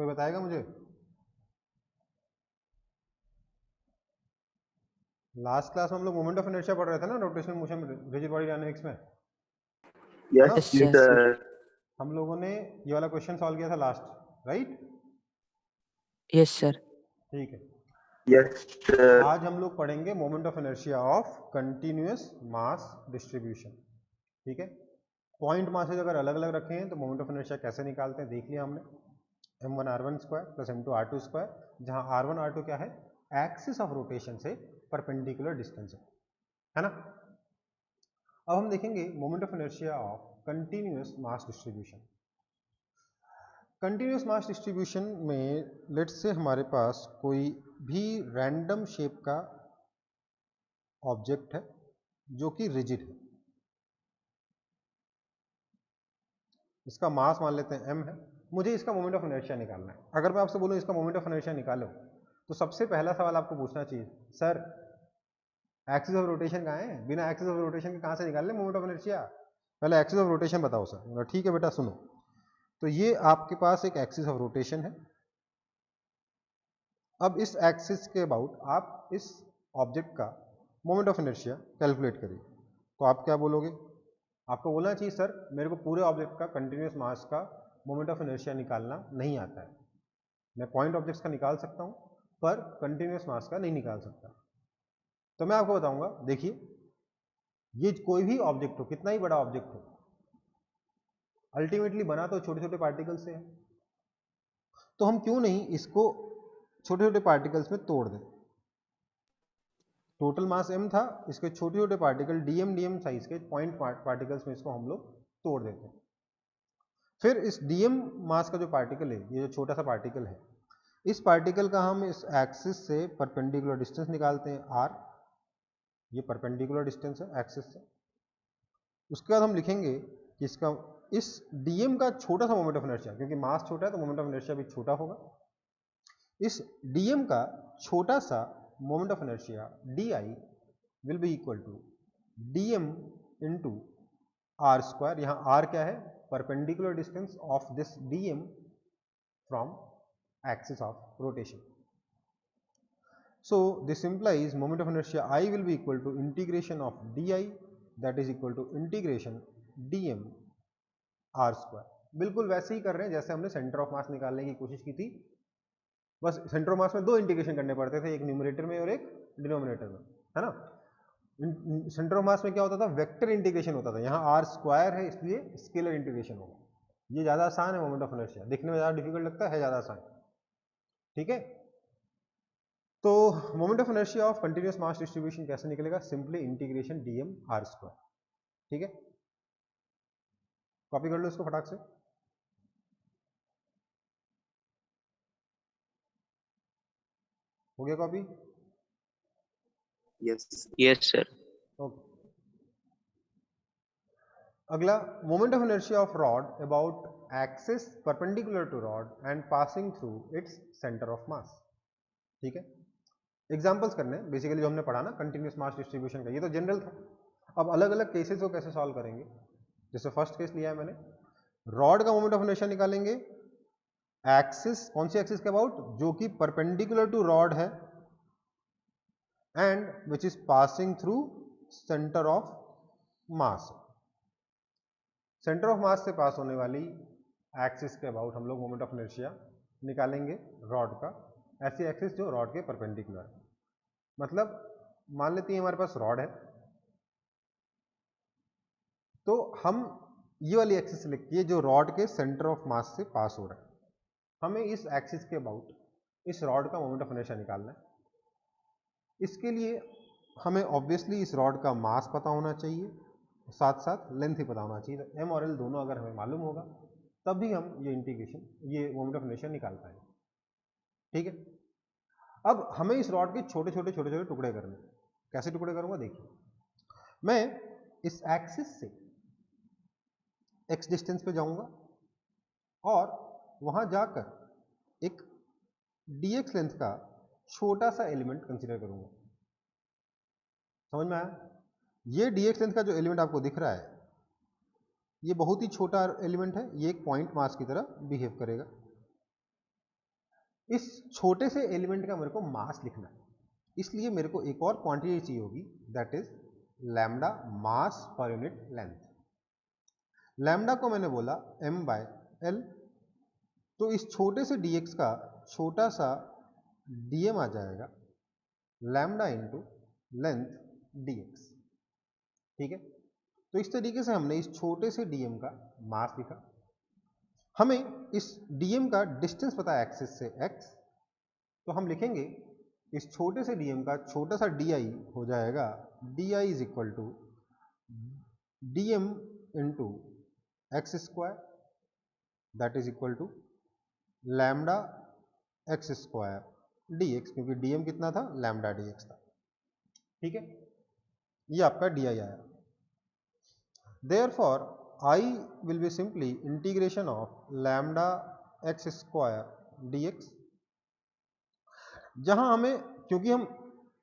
कोई बताएगा मुझे? लास्ट क्लास में हम लोग मोमेंट ऑफ इनर्शिया पढ़ रहे थे ना, rotational motion rigid body dynamics में, है ना? Yes sir. हम लोगों ने ये वाला क्वेश्चन सॉल्व किया था लास्ट, राइट? Yes sir. ठीक है। Yes sir. आज हम लोग पढ़ेंगे moment of inertia of continuous mass distribution. ठीक है। पॉइंट मासेज अगर अलग अलग रखे हैं तो मोमेंट ऑफ इनर्शिया कैसे निकालते हैं देख लिया हमने। m1r1 square plus m2r2 square, जहां r1 r2 क्या है, एक्सिस ऑफ रोटेशन से परपेंडिकुलर डिस्टेंस है ना। अब हम देखेंगे moment of inertia of continuous mass distribution. Continuous mass distribution में लेट्स से हमारे पास कोई भी रैंडम शेप का ऑब्जेक्ट है जो कि रिजिड है, इसका मास मान लेते हैं m है, मुझे इसका मोमेंट ऑफ इनर्शिया निकालना है। अगर मैं आपसे बोलूं इसका मोमेंट ऑफ इनर्शिया निकालो, तो सबसे पहला सवाल आपको पूछना चाहिए, सर एक्सिस ऑफ रोटेशन कहाँ है, बिना एक्सिस ऑफ रोटेशन के कहाँ से निकाल ले मोमेंट ऑफ इनर्शिया, पहले एक्सिस ऑफ रोटेशन बताओ सर। ठीक है बेटा सुनो, तो ये आपके पास एक एक्सिस ऑफ रोटेशन है। अब इस एक्सिस के अबाउट आप इस ऑब्जेक्ट का मोमेंट ऑफ इनर्शिया कैलकुलेट करिए, तो आप क्या बोलोगे? आपको बोलना चाहिए सर मेरे को पूरे ऑब्जेक्ट का कंटिन्यूअस मास का मोमेंट ऑफ इनर्शिया निकालना नहीं आता है, मैं पॉइंट ऑब्जेक्ट्स का निकाल सकता हूं पर कंटिन्यूअस मास का नहीं निकाल सकता। तो मैं आपको बताऊंगा, देखिए ये कोई भी ऑब्जेक्ट हो, कितना ही बड़ा ऑब्जेक्ट हो, अल्टीमेटली बना तो छोटे छोटे पार्टिकल से है, तो हम क्यों नहीं इसको छोटे छोटे पार्टिकल्स में तोड़ दें। टोटल मास m था, इसके छोटे छोटे पार्टिकल dm साइज के पॉइंट पार्टिकल्स में इसको हम लोग तोड़ देते हैं। फिर इस dm मास का जो पार्टिकल है, ये जो छोटा सा पार्टिकल है, इस पार्टिकल का हम इस एक्सिस से परपेंडिकुलर डिस्टेंस निकालते हैं r, ये परपेंडिकुलर डिस्टेंस है एक्सिस से। उसके बाद हम लिखेंगे कि इसका इस dm का छोटा सा मोमेंट ऑफ इनर्शिया, क्योंकि मास छोटा है तो मोमेंट ऑफ इनर्शिया भी छोटा होगा, इस dm का छोटा सा moment of inertia di will be equal to dm into are square. यहां r क्या है, perpendicular distance of this dm from axis of rotation. So this implies moment of inertia I will be equal to integration of di, that is equal to integration dm r square। बिल्कुल वैसे ही कर रहे हैं जैसे हमने centre of मास निकालने की कोशिश की थी, बस सेंटर ऑफ मास में दो इंटीग्रेशन करने पड़ते थे, एक न्यूमरेटर में और एक डिनोमिनेटर में, है ना। सेंटर ऑफ मास में क्या होता था, वेक्टर इंटीग्रेशन होता था, यहाँ आर स्क्वायर है इसलिए स्केलर इंटीग्रेशन होगा। ये ज्यादा आसान है मोमेंट ऑफ इनर्शिया, दिखने में ज्यादा डिफिकल्ट लगता है ज्यादा आसान। ठीक है, तो moment of inertia of continuous mass distribution कैसे निकलेगा, simply integration dm r square. ठीक है, कॉपी कर लो इसको फटाक से। हो गया copy? Yes yes sir. Okay. अगला, moment of inertia of rod about axis perpendicular to rod and passing through its centre of mass. ठीक है, एग्जांपल्स करने हैं बेसिकली जो हमने पढ़ा ना कंटिन्यूअस मास डिस्ट्रीब्यूशन का, ये तो जनरल था। अब अलग अलग केसेस को कैसे सॉल्व करेंगे, जैसे फर्स्ट केस लिया है मैंने, रॉड का मोमेंट ऑफ इनर्शिया निकालेंगे एक्सिस, कौन सी एक्सिस के अबाउट, जो कि परपेंडिकुलर टू रॉड है and which is passing through centre of mass. Centre of mass से पास होने वाली एक्सिस के अबाउट हम लोग मोमेंट ऑफ इनर्शिया निकालेंगे रॉड का, ऐसी एक्सिस जो रॉड के परपेंडिकुलर है। मतलब मान लेते हैं हमारे पास रॉड है, तो हम ये वाली एक्सिस लिखती है जो रॉड के सेंटर ऑफ मास से पास हो रहा है, हमें इस एक्सिस के अबाउट इस रॉड का मोमेंट ऑफ इनर्शिया निकालना है। इसके लिए हमें ऑब्वियसली इस रॉड का मास पता होना चाहिए, साथ साथ लेंथ ही पता होना चाहिए। तो m और l दोनों अगर हमें मालूम होगा तब भी हम ये इंटीग्रेशन, ये मोमेंट ऑफ इनर्शिया निकाल पाएंगे। ठीक है, अब हमें इस रॉड के छोटे छोटे टुकड़े करने, कैसे टुकड़े करूंगा देखिए, मैं इस एक्सिस से x डिस्टेंस पे जाऊंगा और वहां जाकर एक dx लेंथ का छोटा सा एलिमेंट कंसीडर करूंगा। समझ में आया? ये dx लेंथ का जो एलिमेंट आपको दिख रहा है, ये बहुत ही छोटा एलिमेंट है, ये एक पॉइंट मास की तरह बिहेव करेगा। इस छोटे से एलिमेंट का मेरे को मास लिखना है, इसलिए मेरे को एक और क्वांटिटी चाहिए होगी, दैट इज लैम्डा मास पर यूनिट लेंथ। लैम्डा को मैंने बोला m/l, तो इस छोटे से dx का छोटा सा dm आ जाएगा लैम्डा इंटू लेंथ dx। ठीक है, तो इस तरीके से हमने इस छोटे से dm का मास लिखा। हमें इस dm का डिस्टेंस पता है एक्सिस से x, तो हम लिखेंगे इस छोटे से dm का छोटा सा di हो जाएगा di is equal to dm into X square, that is equal to lambda X square dx, क्योंकि dm कितना था, लैम्डा dx था। ठीक है, ये आपका di आया। Therefore I will be simply integration of lambda x square dx, जहां हमें, क्योंकि हम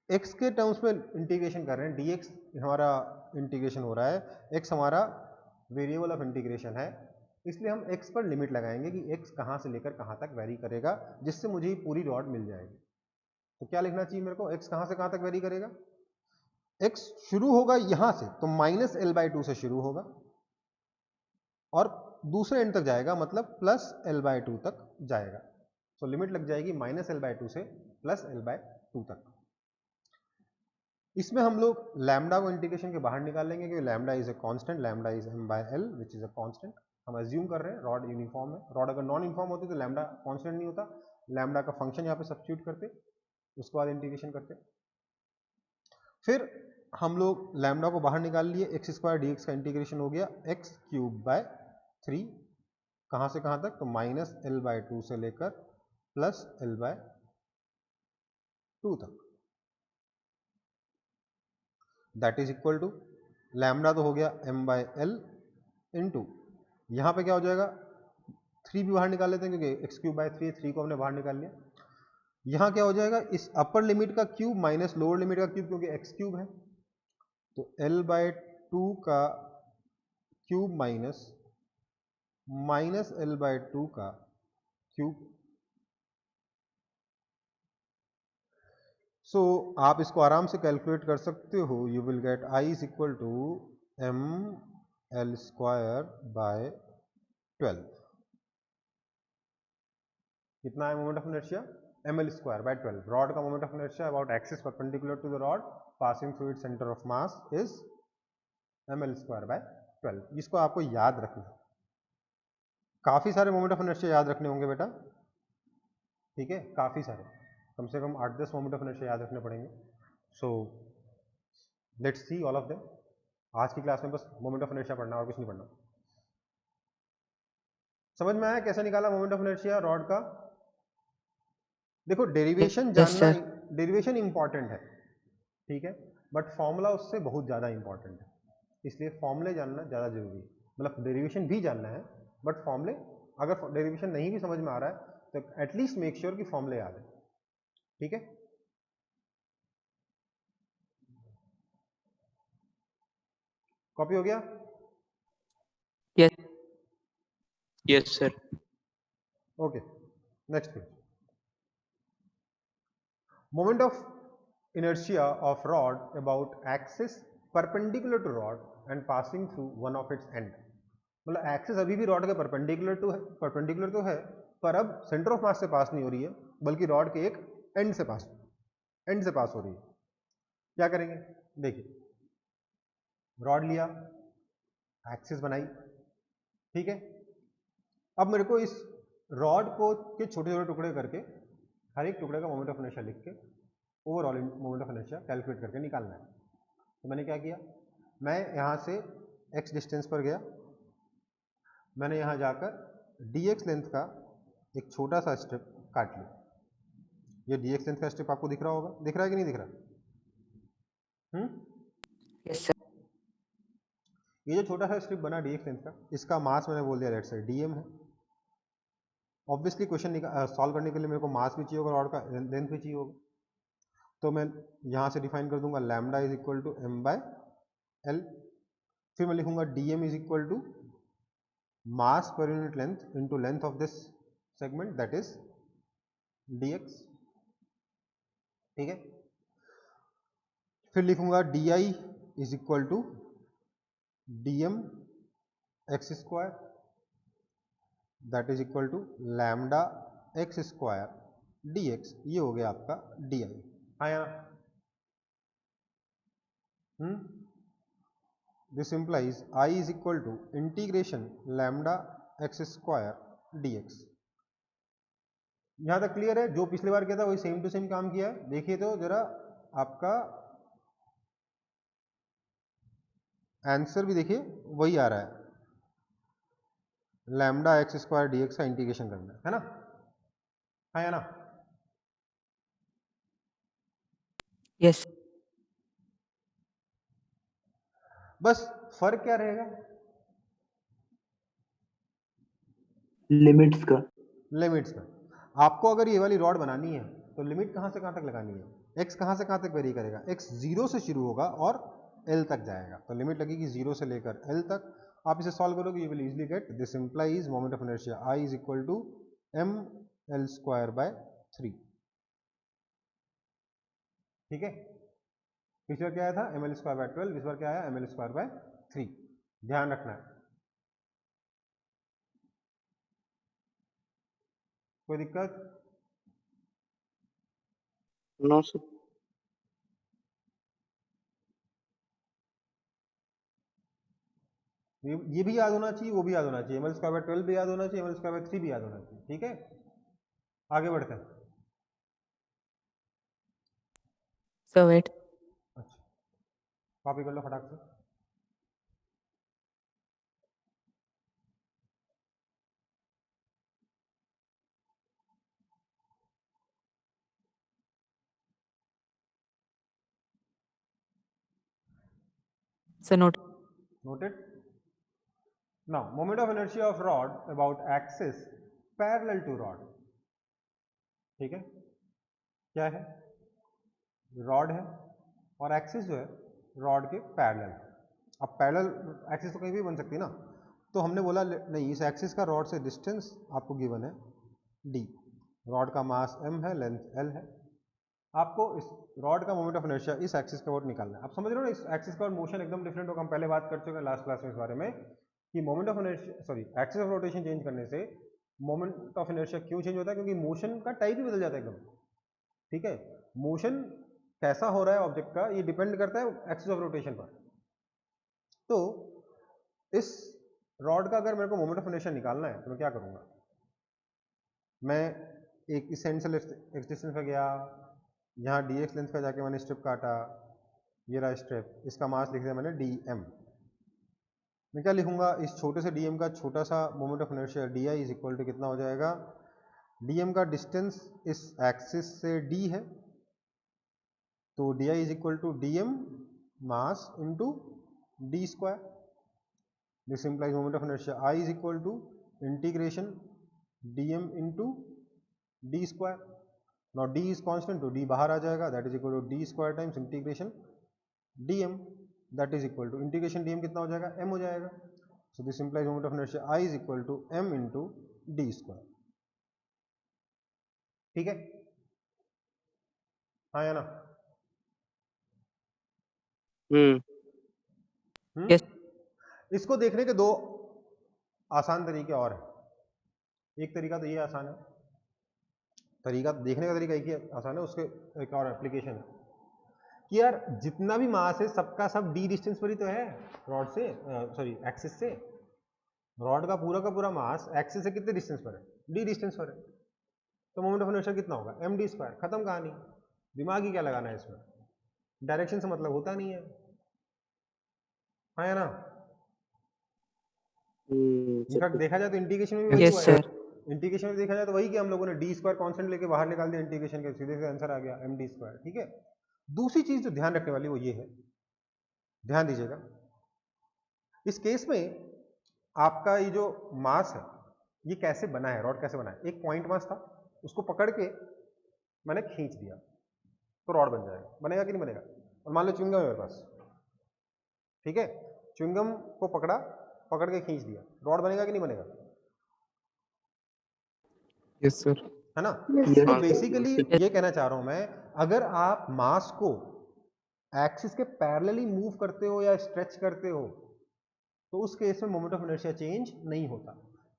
x के टर्म्स में इंटीग्रेशन कर रहे हैं, dx हमारा इंटीग्रेशन हो रहा है, x हमारा वेरिएबल ऑफ इंटीग्रेशन है, इसलिए हम x पर लिमिट लगाएंगे कि x कहां से लेकर कहां तक वेरी करेगा, जिससे मुझे पूरी रॉड मिल जाएगी। तो क्या लिखना चाहिए मेरे को, x कहां से कहां तक वेरी करेगा, x शुरू होगा यहां से, तो -l/2 से शुरू होगा और दूसरे एंड तक जाएगा, मतलब +l/2 तक जाएगा। तो लिमिट लग जाएगी -l/2 से +l/2 तक। इसमें हम लोग लैम्डा को इंटीग्रेशन के बाहर निकाल लेंगे, क्योंकि lambda is a constant, lambda is m/l which is a constant. हम अज्यूम कर रहे हैं रॉड यूनिफॉर्म है, रॉड अगर नॉन यूनिफॉर्म होती तो लैम्डा कांस्टेंट नहीं होता, लैम्डा का फंक्शन यहाँ पे सब्स्टिट्यूट करते, उसके बाद इंटीग्रेशन करते। फिर हम लोग लैम्डा को बाहर निकाल लिए, एक्स स्क्वायर dx का इंटीग्रेशन हो गया x³ 3, कहां से कहां तक, तो -l/2 से लेकर +l/2 तक, that is equal to lambda तो हो गया m/l इंटू, यहां पे क्या हो जाएगा, 3 भी बाहर निकाल लेते हैं क्योंकि x³ 3 को हमने बाहर निकाल लिया। यहां क्या हो जाएगा, इस अपर लिमिट का क्यूब माइनस लोअर लिमिट का क्यूब, क्योंकि x³ है, तो l/2 का क्यूब माइनस -l/2 का क्यूब। सो आप इसको आराम से कैलकुलेट कर सकते हो, you will get I is equal to ml²/12। कितना है मोमेंट ऑफ इनर्शिया, ml²/12। रॉड का moment of inertia about axis perpendicular to the rod passing through its centre of mass is ml²/12। इसको आपको याद रखना है, काफी सारे मोमेंट ऑफ इनर्शिया याद रखने होंगे बेटा, ठीक है, काफी सारे, कम से कम 8-10 मोमेंट ऑफ इनर्शिया याद रखने पड़ेंगे। So let's see all of them. आज की क्लास में बस मोमेंट ऑफ इनर्शिया पढ़ना और कुछ नहीं पढ़ना। समझ में आया कैसे निकाला मोमेंट ऑफ इनर्शिया रॉड का? देखो डेरिवेशन जानना, डेरिवेशन इंपॉर्टेंट है, ठीक है, बट फॉर्मूला उससे बहुत ज्यादा इंपॉर्टेंट है, इसलिए फॉर्मूले जानना ज्यादा जरूरी है। मतलब डेरिवेशन भी जानना है, बट फॉर्मूले, अगर डेरिवेशन नहीं भी समझ में आ रहा है तो एटलीस्ट मेक श्योर कि फॉर्मूले याद है, ठीक है। कॉपी हो गया? Yes. Yes, sir. Okay, next page. Moment of inertia of rod about axis perpendicular to rod and passing through one of its end। मतलब एक्सिस अभी भी रॉड के परपेंडिकुलर तो है, पर अब सेंटर ऑफ मास से पास नहीं हो रही है, बल्कि रॉड के एक एंड से पास हो रही है। क्या करेंगे, देखिए, रॉड लिया, एक्सिस बनाई, ठीक है। अब मेरे को इस रॉड को के छोटे छोटे टुकड़े करके हर एक टुकड़े का मोमेंट ऑफ इनर्शिया लिख के overall moment of inertia calculate करके निकालना है। तो मैंने क्या किया, मैं यहाँ से x डिस्टेंस पर गया, मैंने यहाँ जाकर dx लेंथ का एक छोटा सा स्टेप काट लिया। ये dx लेंथ का स्टेप आपको दिख रहा होगा, दिख रहा है कि नहीं दिख रहा? Yes, sir. ये जो छोटा सा स्ट्रिप बना dx लेंथ का, इसका मास मैंने बोल दिया लेट्स से dm है। ऑब्वियसली क्वेश्चन सॉल्व करने के लिए मेरे को मास भी चाहिए होगा, रॉड का लेंथ भी चाहिए होगा, तो मैं यहाँ से डिफाइन कर दूंगा lambda is equal to m/l। फिर मैं लिखूंगा dm is equal to mass पर unit length into length of this segment, that is dx, ठीक है। फिर लिखूंगा di is equal to dm X square, that is equal to lambda X square dx, ये हो गया आपका di। आया? This implies i is equal to integration lambda X square dx। यहां तक क्लियर है? जो पिछली बार किया था वही सेम टू सेम काम किया है। देखिए तो जरा, आपका आंसर भी देखिए वही आ रहा है, लैम्डा एक्स स्क्वायर dx का इंटीग्रेशन करना है ना? हाँ या ना? Yes. बस फर्क क्या रहेगा? Limits का. लिमिट्स का। आपको अगर ये वाली रॉड बनानी है तो लिमिट कहां से कहां तक लगानी है? x कहां से कहां तक वेरी करेगा? x 0 से शुरू होगा और l तक जाएगा, तो लिमिट लगेगी 0 से लेकर l तक। आप इसे सॉल्व करोगे, you will easily get this implies moment of inertia I is equal to m l square by 3, ठीक है। पिछले बार क्या आया था? ml स्क्वायर बाय 12, इस बार क्या आया? ml square by 3। ध्यान रखना है। कोई दिक्कत? No, sir. ये भी याद होना चाहिए, वो भी याद होना चाहिए। ml स्क्वायर बाय 12 भी याद होना चाहिए, ml स्क्वायर बाय 3 भी याद होना चाहिए, ठीक है। आगे बढ़ते हैं। So wait. अच्छा, कॉपी कर लो फटाक से। So note. Noted? Now, moment of inertia of rod about axis parallel to rod, ठीक है। क्या है? रॉड है और एक्सिस जो है रॉड के पैरेलल। अब पैरेलल एक्सिस तो कहीं भी बन सकती है ना, तो हमने बोला नहीं, इस एक्सिस का रॉड से डिस्टेंस आपको गिवन है d, रॉड का मास m है, लेंथ l है। आपको इस रॉड का मोमेंट ऑफ इनर्शिया इस एक्सिस के अबाउट निकालना है। आप समझ रहे हो ना, इस एक्सिस का मोशन एकदम डिफरेंट होगा। हम पहले बात कर चुके हैं लास्ट क्लास में इस बारे में कि moment of inertia, sorry, axis of rotation change करने से मोमेंट ऑफ इनर्शिया क्यों चेंज होता है? क्योंकि मोशन का टाइप ही बदल जाता है एकदम, ठीक है। मोशन कैसा हो रहा है ऑब्जेक्ट का, ये डिपेंड करता है एक्सिस ऑफ रोटेशन पर। तो इस रॉड का अगर मेरे को मोमेंट ऑफ इनर्शिया निकालना है तो मैं क्या करूंगा? मैं एक इस एंड से एक्स डिस्टेंस पे गया, यहाँ dx लेंथ का जाके मैंने स्ट्रिप काटा, ये रहा स्ट्रिप, इसका मास लिख दिया मैंने dm। मैं क्या लिखूंगा? इस छोटे से dm का छोटा सा moment of inertia di is equal to कितना हो जाएगा? dm का डिस्टेंस इस एक्सिस से d है, तो di is equal to dm mass into d square. This implies moment of inertia I is equal to integration dm into d square. Now d is constant, तो d बाहर आ जाएगा, that is equal to d square times integration dm, that is equal to integration dm कितना हो जाएगा? m हो जाएगा। So this implies moment of inertia I is equal to m into d square, ठीक है। हाँ या ना? Yes. इसको देखने के दो आसान तरीके और हैं। एक तरीका तो ये आसान है, तरीका देखने का तरीका एक ही आसान है, उसके एक और एप्लीकेशन है कि यार जितना भी मास है सबका सब d डिस्टेंस पर ही तो है रॉड से, सॉरी एक्सिस से। रॉड का पूरा मास एक्सिस से कितने डिस्टेंस पर है? d डिस्टेंस पर है। तो मोमेंट ऑफ इनर्शिया कितना होगा? md square. खत्म कहानी। दिमाग ही क्या लगाना है इसमें, डायरेक्शन से मतलब होता नहीं है। हाँ या ना? इनफैक्ट देखा जाए तो इंटीग्रेशन में भी वही Yes, हुआ है। sir. इंटीग्रेशन में देखा जाए तो वही कि हम लोगों ने डी स्क्वायर कॉन्स्टेंट लेके बाहर निकाल दिया इंटीग्रेशन के, सीधे से आंसर आ गया md स्क्वायर, ठीक है। दूसरी चीज जो ध्यान रखने वाली वो ये है, ध्यान दीजिएगा, इस केस में आपका ये जो मास है ये कैसे बना है, रॉड कैसे बना है? एक पॉइंट मास था, उसको पकड़ के मैंने खींच दिया तो रॉड बन जाएगा। बनेगा कि नहीं बनेगा? और मान लो च्युइंगम है मेरे पास, ठीक है, च्युइंगम को पकड़ा, पकड़ के खींच दिया, रॉड बनेगा कि नहीं बनेगा? Yes, sir. है ना। Yes, तो sir. Basically Yes. ये कहना चाह रहा हूं मैं, अगर आप मास को एक्सिस के पैरेलली मूव करते हो या स्ट्रेच करते हो तो उस केस में मोमेंट ऑफ इनर्शिया चेंज नहीं होता।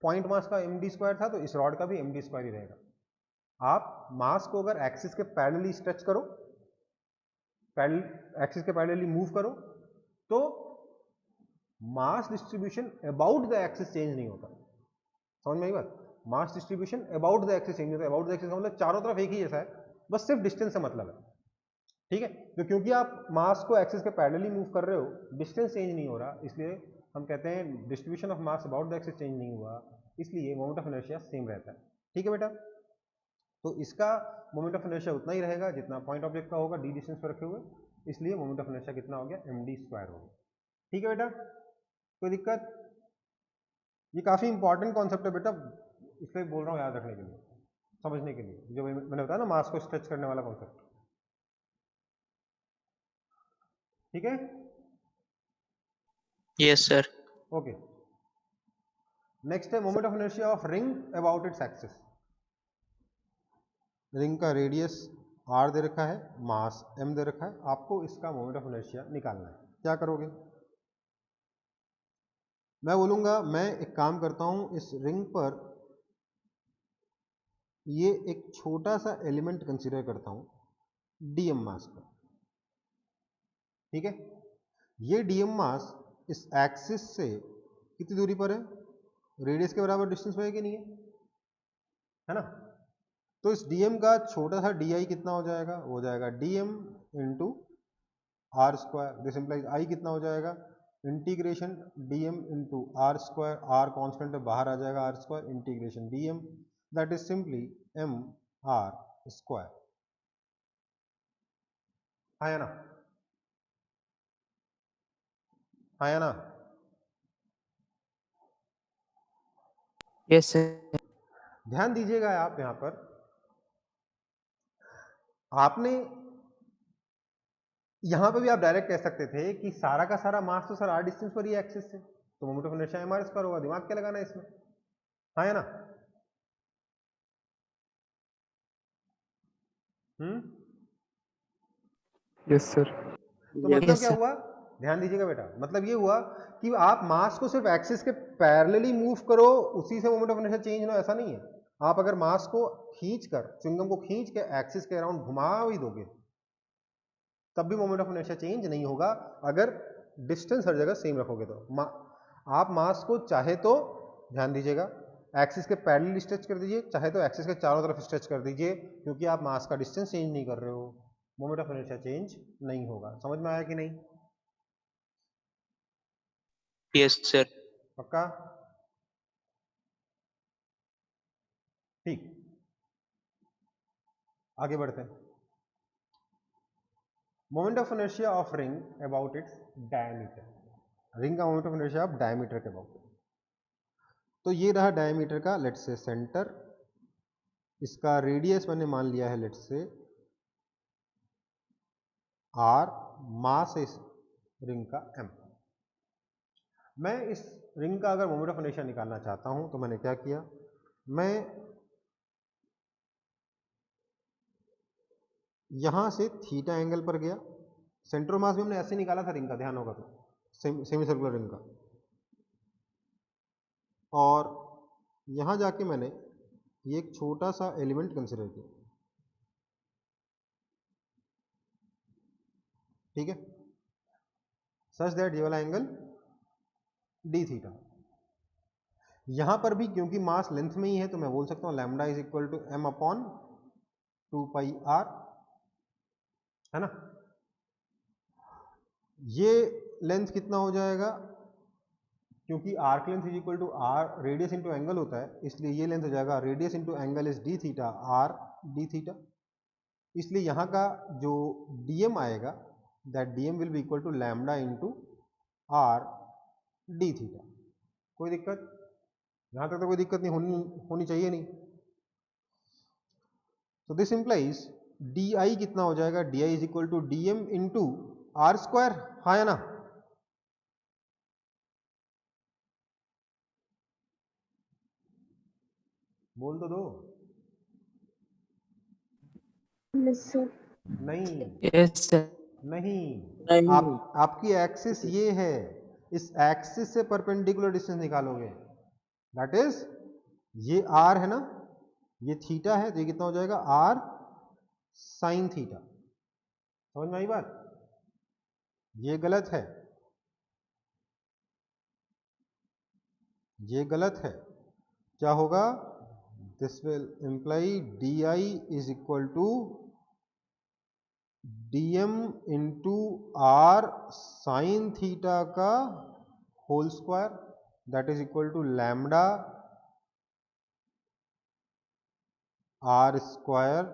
पॉइंट मास का md² था, तो इस रॉड का भी md² ही रहेगा। आप मास को अगर एक्सिस के पैरेलली स्ट्रेच करो, एक्सिस के पैरेलली मूव करो, तो mass distribution about the axis change नहीं होता। समझ में आई बात? Mass distribution about the axis change होता है। अबाउट द एक्सिस का मतलब चारों तरफ एक ही जैसा है, बस सिर्फ डिस्टेंस से मतलब है। ठीक है, तो क्योंकि आप मास को एक्सिस के पैरेलली मूव कर रहे हो, डिस्टेंस चेंज नहीं हो रहा, इसलिए हम कहते हैं distribution of mass about the axis change नहीं हुआ, इसलिए मोमेंट ऑफ इनर्शिया सेम रहता है। ठीक है बेटा, तो इसका मोमेंट ऑफ इनर्शिया उतना ही रहेगा जितना पॉइंट ऑब्जेक्ट का होगा, डी डिस्टेंस पर रखे हुए, इसलिए मोमेंट ऑफ इनर्शिया कितना हो गया, md² हो गया। ठीक है बेटा, कोई दिक्कत? ये काफी इंपॉर्टेंट कॉन्सेप्ट है बेटा, इसलिए बोल रहा हूँ याद रखने के लिए, समझने के लिए, जो मैंने बताया ना मास को स्ट्रेच करने वाला कॉन्सेप्ट। ठीक है, Yes, sir. ओके। नेक्स्ट है moment of inertia of ring about its axis. Ring का रेडियस r दे रखा है, मास m दे रखा है, आपको इसका मोमेंट ऑफ इनर्शिया निकालना है। क्या करोगे? मैं बोलूंगा, मैं एक काम करता हूं, इस रिंग पर ये एक छोटा सा एलिमेंट कंसीडर करता हूं, dm मास का। ठीक है, ये dm मास इस एक्सिस से कितनी दूरी पर है? रेडियस के बराबर डिस्टेंस पर है कि नहीं है ना? तो इस dm का छोटा सा di कितना हो जाएगा? हो जाएगा dm into r²। This implies i कितना हो जाएगा? Integration dm into r², r constant है, बाहर आ जाएगा r², integration dm, that is simply mr²। हाँ या ना? हाँ या ना? Yes, sir. ध्यान दीजिएगा आप यहां पर, आपने यहां पे भी आप डायरेक्ट कह सकते थे कि सारा का सारा मास तो सर r डिस्टेंस पर ही एक्सिस से, तो मोमेंट ऑफ इनर्शिया mr² होगा। दिमाग क्या लगाना है इसमें? हाँ या ना? Yes sir. तो मतलब Yes, क्या sir. हुआ? ध्यान दीजिएगा बेटा, मतलब ये हुआ कि आप मास को सिर्फ एक्सिस के पैरेलली मूव करो, उसी से मोमेंट ऑफ इनर्शिया चेंज हो, ऐसा नहीं है। आप अगर मास को खींचकर, च्युइंगम को खींच के एक्सिस के अराउंड घुमा भी दोगे तब भी मोमेंट ऑफ इनर्शिया चेंज नहीं होगा, अगर डिस्टेंस हर जगह सेम रखोगे तो। आप मास को चाहे तो, ध्यान दीजिएगा, एक्सिस के पैरेलल स्ट्रेच कर दीजिए, चाहे तो एक्सिस के चारों तरफ स्ट्रेच कर दीजिए, क्योंकि आप मास का डिस्टेंस चेंज नहीं कर रहे हो, मोमेंट ऑफ इनर्शिया चेंज नहीं होगा। समझ में आया कि नहीं? Yes, sir. पक्का? ठीक, आगे बढ़ते हैं। Moment of inertia of ring about its diameter. Ring का moment of inertia of diameter के अबाउट। तो ये रहा डायमीटर का, लेट्स से सेंटर, इसका रेडियस मैंने मान लिया है लेट्स से r, मास इस रिंग का m। मैं इस रिंग का अगर मोमेंट ऑफ इनर्शिया निकालना चाहता हूं तो मैंने क्या किया, मैं यहां से थीटा एंगल पर गया, सेंटर मास भी हमने ऐसे निकाला था रिंग का, ध्यान होगा तो, सेमी सर्कुलर रिंग का, और यहां जाके मैंने ये एक छोटा सा एलिमेंट कंसिडर किया। ठीक है, सच दैट ये वाला एंगल डी थीटा। यहां पर भी क्योंकि मास लेंथ में ही है तो मैं बोल सकता हूं lambda is equal to m upon 2πr, है ना। ये लेंथ कितना हो जाएगा, क्योंकि arc length is equal to R radius into angle होता है, इसलिए ये लेंथ हो जाएगा radius into angle is D theta, R D theta. इसलिए यहां का जो dm आएगा, that dm will be equal to lambda into R D theta. कोई दिक्कत? यहां तक तो कोई दिक्कत नहीं होनी चाहिए नहीं। तो दिस इंप्लाइज di कितना हो जाएगा, di is equal to dm into r²। हाँ या ना? बोल तो दो। नहीं Yes, sir. नहीं, नहीं। आपकी एक्सिस ये है, इस एक्सिस से परपेंडिकुलर डिस्टेंस निकालोगे, दैट इज ये आर है ना, ये थीटा है, तो ये कितना हो जाएगा आर साइन थीटा। समझ में आई बात? ये गलत है, ये गलत है। क्या होगा? This will imply d I is equal to dm into r sine theta का whole square, that is equal to lambda r square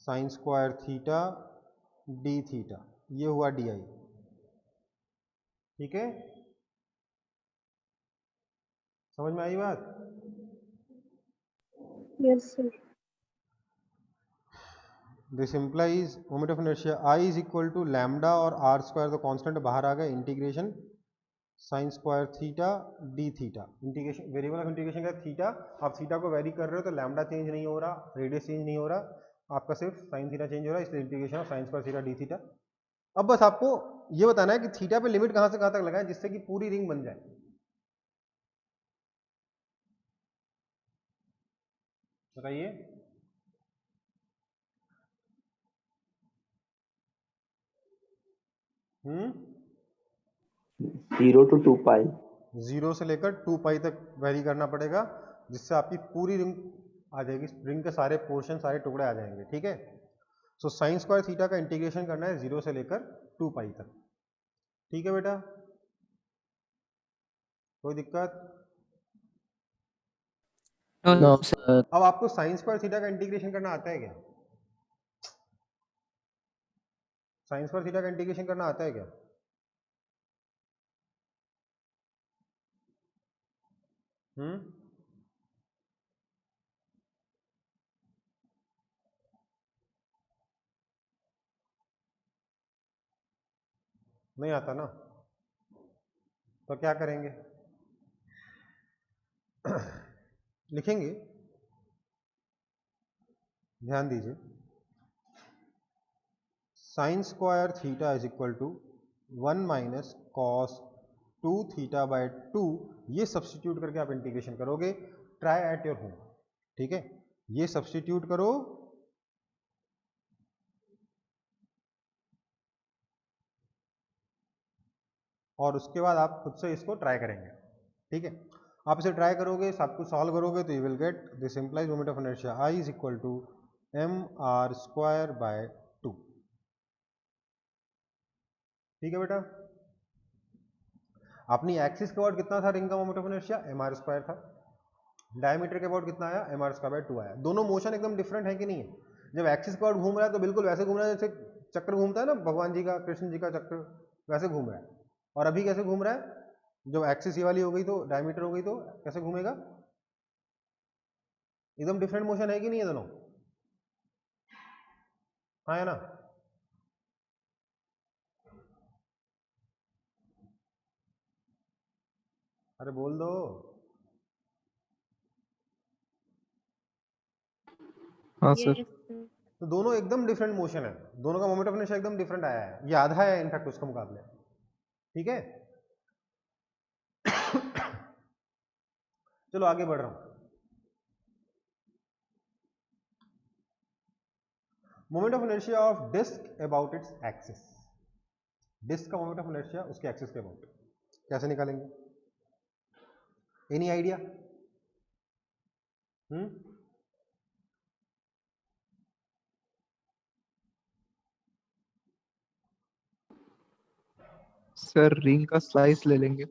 sine square theta D theta, ये हुआ डी आई। ठीक है, समझ में आई बात? Yes sir. This implies moment of inertia I is equal to lambda और आर स्क्वायर, तो कांस्टेंट बाहर आ गए, integration sine square theta D theta, integration variable of integration का थीटा, आप थीटा को वेरी कर रहे हो तो लैम्डा चेंज नहीं हो रहा, रेडियस चेंज नहीं हो रहा, आपका सिर्फ साइन थीटा चेंज हो रहा है, इसलिए integration of sine square theta D theta. अब बस आपको ये बताना है कि थीटा पे लिमिट कहां से कहां तक लगाएं जिससे कि पूरी रिंग बन जाए। बताइए। 0 to 2 pi। 0 से लेकर 2 पाई तक वेरी करना पड़ेगा, जिससे आपकी पूरी रिंग आ जाएगी, रिंग के सारे पोर्शन सारे टुकड़े आ जाएंगे। ठीक है, सो साइन स्क्वायर थीटा का इंटीग्रेशन करना है 0 से लेकर 2 पाई तक। ठीक है बेटा, कोई दिक्कत? No, sir. अब आपको साइन स्क्वायर थीटा का इंटीग्रेशन करना आता है क्या? साइन स्क्वायर थीटा का इंटीग्रेशन करना आता है क्या? नहीं आता ना, तो क्या करेंगे? लिखेंगे, ध्यान दीजिए, sine square theta is equal to 1 minus cos 2 theta by 2, ये सब्सटीट्यूट करके आप इंटीग्रेशन करोगे, ट्राई एट योर होम। ठीक है, ये सब्सटीट्यूट करो, और उसके बाद आप खुद से इसको ट्राई करेंगे। ठीक है, आप इसे ट्राई करोगे, सब कुछ सॉल्व करोगे, तो you will get this implies moment of inertia I is equal to M R square by 2। ठीक है बेटा, अपनी एक्सिस के अबाउट कितना था रिंग का moment of inertia? M R square था। डायमीटर के अबाउट कितना आया? एम आर स्क्वायर बाय 2 आया। दोनों मोशन एकदम डिफरेंट है कि नहीं है? जब एक्सिस के अबाउट घूम रहा है तो बिल्कुल वैसे घूम रहा है जैसे चक्र घूमता है ना, भगवान जी का, कृष्ण जी का चक्र, वैसे घूम रहा है। और अभी कैसे घूम रहा है? जब एक्सिस ये वाली हो गई तो डायमीटर हो गई तो कैसे घूमेगा? एकदम डिफरेंट मोशन है कि नहीं है दोनों? हाँ है ना? अरे बोल दो। हाँ सर। तो दोनों एकदम डिफरेंट मोशन है, दोनों का मोमेंट ऑफ इनर्शिया एकदम डिफरेंट आया है, ये आधा है इनफैक्ट उसके मुकाबले। ठीक है, चलो आगे बढ़ रहा हूं। Moment of inertia of disc about its axis, disc का मोमेंट ऑफ इनर्शिया उसके एक्सिस के अबाउट कैसे निकालेंगे? Any idea? सर रिंग का स्लाइस ले लेंगे।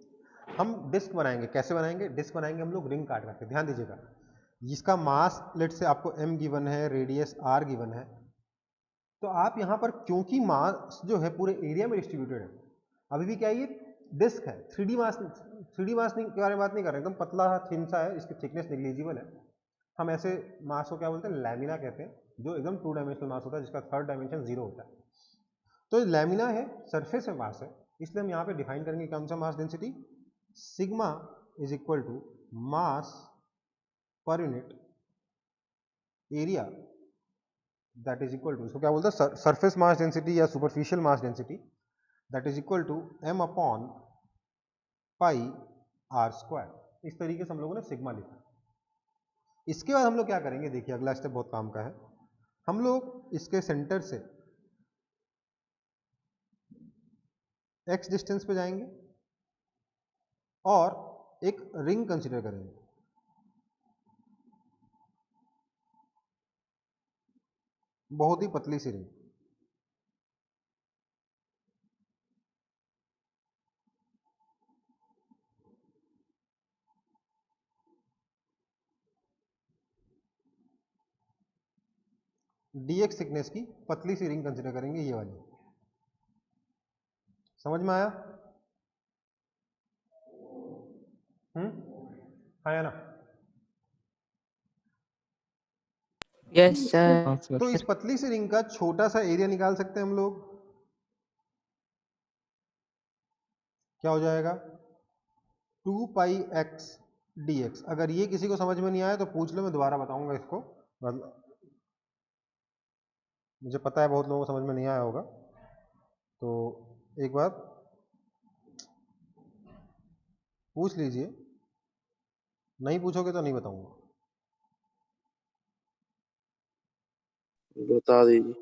हम डिस्क बनाएंगे, कैसे बनाएंगे? डिस्क बनाएंगे हम लोग रिंग काट करके। ध्यान दीजिएगा, जिसका मास लेट से आपको m गिवन है, रेडियस r गिवन है, तो आप यहां पर क्योंकि मास जो है पूरे एरिया में डिस्ट्रीब्यूटेड है, अभी भी क्या ये डिस्क है, 3D मास, 3D मास के बारे में बात नहीं कर रहे, एकदम पतला थिन सा है, इसकी थिकनेस नेग्लिजिबल है। हम ऐसे मास को क्या बोलते हैं? लैमिना कहते हैं, जो एकदम 2 डायमेंशनल मास होता है, जिसका थर्ड डायमेंशन 0 होता है। तो लैमिना है, सरफेस में मास है, इसलिए हम यहाँ पे डिफाइन करेंगे कौन सा mass density? Sigma is equal to mass पर unit area that is equal to, इसको क्या बोलते हैं, सरफेस मास डेंसिटी या superficial mass density, that is equal to m upon pi are square. इस तरीके से हम लोगों ने सिग्मा लिखा। इसके बाद हम लोग क्या करेंगे, देखिए अगला स्टेप बहुत काम का है। हम लोग इसके सेंटर से x डिस्टेंस पे जाएंगे और एक रिंग कंसीडर करेंगे। बहुत ही पतली सी रिंग। dx थिकनेस की पतली सी रिंग कंसीडर करेंगे, ये वाली। समझ में आया? आया ना? Yes sir. हाँ तो सर। इस पतली सी रिंग का छोटा सा एरिया निकाल सकते हैं हम लोग। क्या हो जाएगा, 2 पाई एक्स dx। अगर ये किसी को समझ में नहीं आया तो पूछ लो, मैं दोबारा बताऊंगा इसको। मुझे पता है बहुत लोगों को समझ में नहीं आया होगा, तो एक बार पूछ लीजिए, नहीं पूछोगे तो नहीं बताऊंगा। बता दीजिए।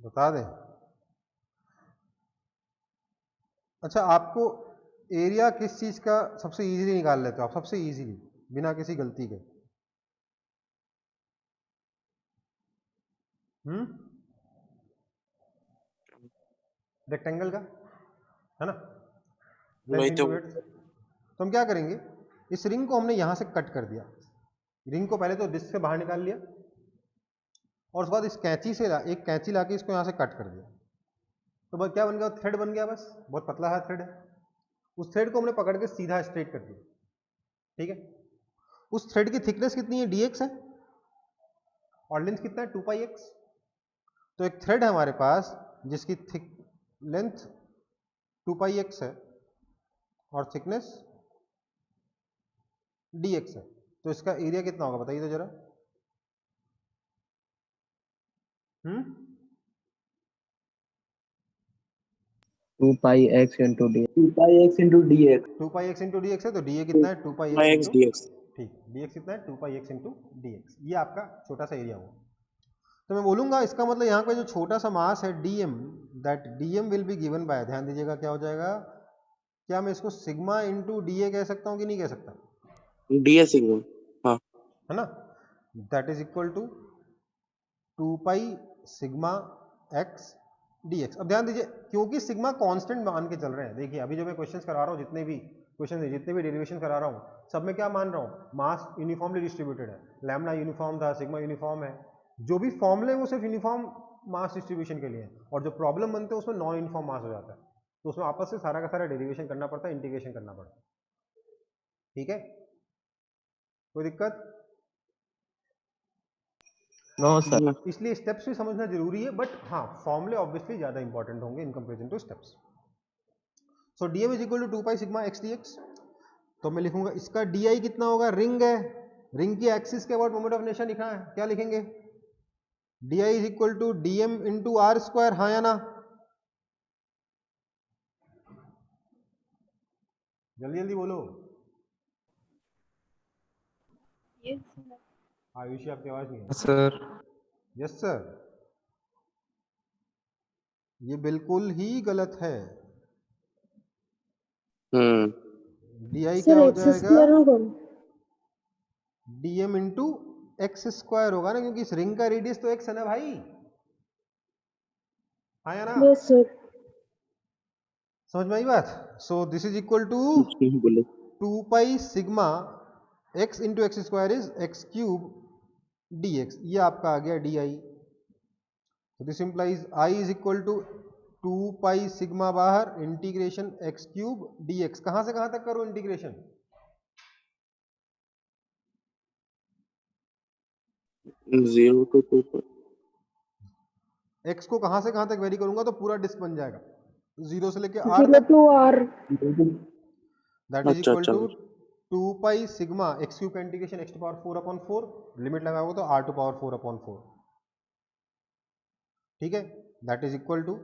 बता दें? अच्छा, आपको एरिया किस चीज का सबसे इजीली निकाल लेते हो आप, सबसे इजीली बिना किसी गलती के? रेक्टेंगल का, है ना? लेंथ वही तो। Into width. तो हम क्या करेंगे, इस रिंग को हमने यहां से कट कर दिया। रिंग को पहले तो डिस्क से बाहर निकाल लिया और उसके बाद इस कैंची से एक कैंची लाके इसको यहां से कट कर दिया। तो बस क्या बन गया, थ्रेड बन गया। बस बहुत पतला है थ्रेड है। उस थ्रेड को हमने पकड़ के सीधा स्ट्रेट कर दिया। ठीक है? उस थ्रेड की थिकनेस कितनी है, dx है, और लेंथ कितना है, 2 पाई एक्स। तो एक थ्रेड है हमारे पास जिसकी थिक लेंथ 2 पाई एक्स है और थिकनेस dx है। तो इसका एरिया कितना होगा बताइए तो जरा। 2 pi x into d, 2 pi x into d x. 2 pi x into d x है, तो डी ए कितना है, 2 pi x x into, d x. ठीक, डी एक्स कितना है, 2 pi x into d x. ये आपका छोटा सा एरिया होगा। तो मैं बोलूंगा इसका मतलब यहाँ पे जो छोटा सा मास है dm, that dm will be given by, ध्यान दीजिएगा क्या हो जाएगा, क्या मैं इसको सिग्मा इंटू डी ए कह सकता हूँ कि नहीं कह सकता? D S sigma. हाँ। है ना? That is equal to 2 pi sigma X dx। अब ध्यान दीजिए, क्योंकि सिग्मा कांस्टेंट मान के चल रहे हैं। देखिए अभी जो मैं क्वेश्चंस करा रहा हूँ, जितने भी क्वेश्चन है, जितने भी डेरिवेशन करा रहा हूँ, सब में क्या मान रहा हूँ, मास यूनिफॉर्मली डिस्ट्रीब्यूटेड है। लैम्डा यूनिफॉर्म था, सिग्मा यूनिफॉर्म है। जो भी फॉर्मूले वो सिर्फ यूनिफॉर्म मास डिस्ट्रीब्यूशन के लिए है, और जो प्रॉब्लम बनते हैं उसमें नॉन यूनिफॉर्म मास हो जाता है। तो उसमें आपस से सारा का सारा डेरिवेशन करना पड़ता है, इंटीग्रेशन करना पड़ता है। ठीक है? कोई दिक्कत? No sir. इसलिए स्टेप्स भी समझना जरूरी है, बट हाँ फॉर्मूले ऑब्वियसली ज्यादा इंपॉर्टेंट होंगे in comparison to steps. So dm is equal to 2 pi sigma X dx। तो मैं लिखूंगा इसका di कितना होगा, रिंग है, रिंग की एक्सिस के अबाउट मोमेंट ऑफ इनर्शिया लिखा है, क्या लिखेंगे, di is equal to dm into are square. हाँ या ना? जल्दी जल्दी बोलो। आयुषी आपकी आवाज नहीं है। सर। Yes sir. ये बिल्कुल ही गलत है। di क्या हो जाएगा, dm इंटू एक्स स्क्वायर होगा ना, क्योंकि इस रिंग का रेडियस तो x है ना भाई। हाँ या ना? Yes sir. समझ में आई बात? So this is equal to बोले 2 pi sigma x into X square is X cube dx। ये आपका आ गया di। तो this implies i is equal to 2 pi sigma बाहर इंटीग्रेशन एक्स क्यूब dx। कहां से कहां तक करो इंटीग्रेशन? 0 to 2 x को कहां से कहां तक वेरी करूंगा तो पूरा डिस्क बन जाएगा, 0 से लेके r 0 तक। to r। दैट इज अच्छा इक्वल अच्छा। To 2 pi sigma x cube का integration x to power 4 upon 4, limit लगाओगे तो r टू पावर 4 अपॉन 4। ठीक है, दैट इज इक्वल टू